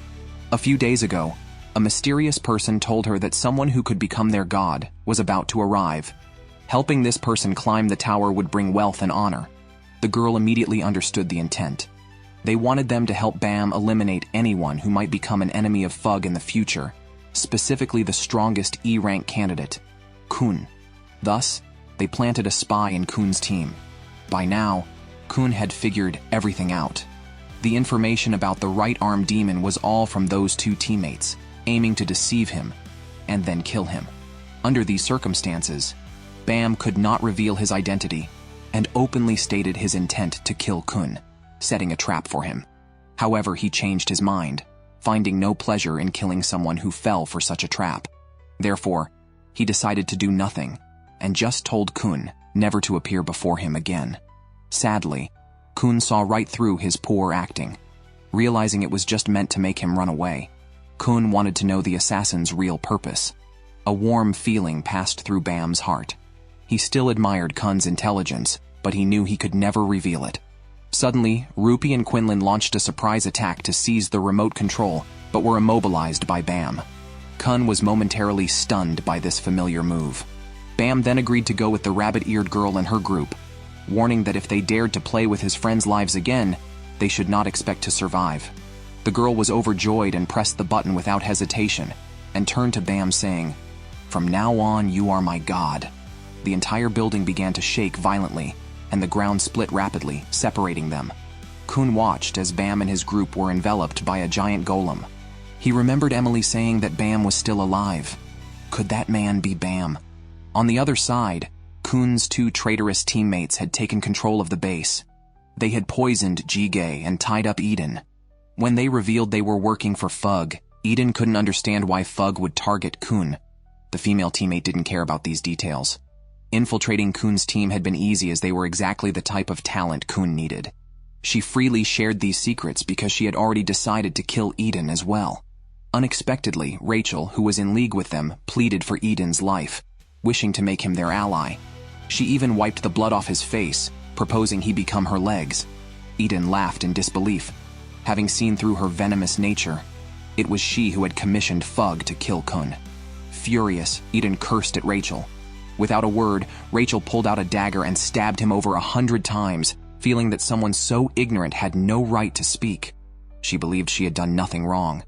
A few days ago, a mysterious person told her that someone who could become their god was about to arrive. Helping this person climb the tower would bring wealth and honor. The girl immediately understood the intent. They wanted them to help Bam eliminate anyone who might become an enemy of Fug in the future, specifically the strongest E-rank candidate, Khun. Thus, they planted a spy in Khun's team. By now, Khun had figured everything out. The information about the right-arm demon was all from those two teammates, aiming to deceive him and then kill him. Under these circumstances, Bam could not reveal his identity and openly stated his intent to kill Khun, setting a trap for him. However, he changed his mind, finding no pleasure in killing someone who fell for such a trap. Therefore, he decided to do nothing and just told Khun never to appear before him again. Sadly, Khun saw right through his poor acting. Realizing it was just meant to make him run away, Khun wanted to know the assassin's real purpose. A warm feeling passed through Bam's heart. He still admired Khun's intelligence, but he knew he could never reveal it. Suddenly, Rupee and Quinlan launched a surprise attack to seize the remote control, but were immobilized by Bam. Khun was momentarily stunned by this familiar move. Bam then agreed to go with the rabbit-eared girl and her group, warning that if they dared to play with his friends' lives again, they should not expect to survive. The girl was overjoyed and pressed the button without hesitation, and turned to Bam saying, "From now on, you are my god." The entire building began to shake violently, and the ground split rapidly, separating them. Khun watched as Bam and his group were enveloped by a giant golem. He remembered Emily saying that Bam was still alive. Could that man be Bam? On the other side, Khun's two traitorous teammates had taken control of the base. They had poisoned Jige and tied up Eden. When they revealed they were working for Fug, Eden couldn't understand why Fug would target Khun. The female teammate didn't care about these details. Infiltrating Khun's team had been easy as they were exactly the type of talent Khun needed. She freely shared these secrets because she had already decided to kill Eden as well. Unexpectedly, Rachel, who was in league with them, pleaded for Eden's life, wishing to make him their ally. She even wiped the blood off his face, proposing he become her legs. Eden laughed in disbelief, having seen through her venomous nature. It was she who had commissioned Fug to kill Khun. Furious, Eden cursed at Rachel. Without a word, Rachel pulled out a dagger and stabbed him over 100 times, feeling that someone so ignorant had no right to speak. She believed she had done nothing wrong.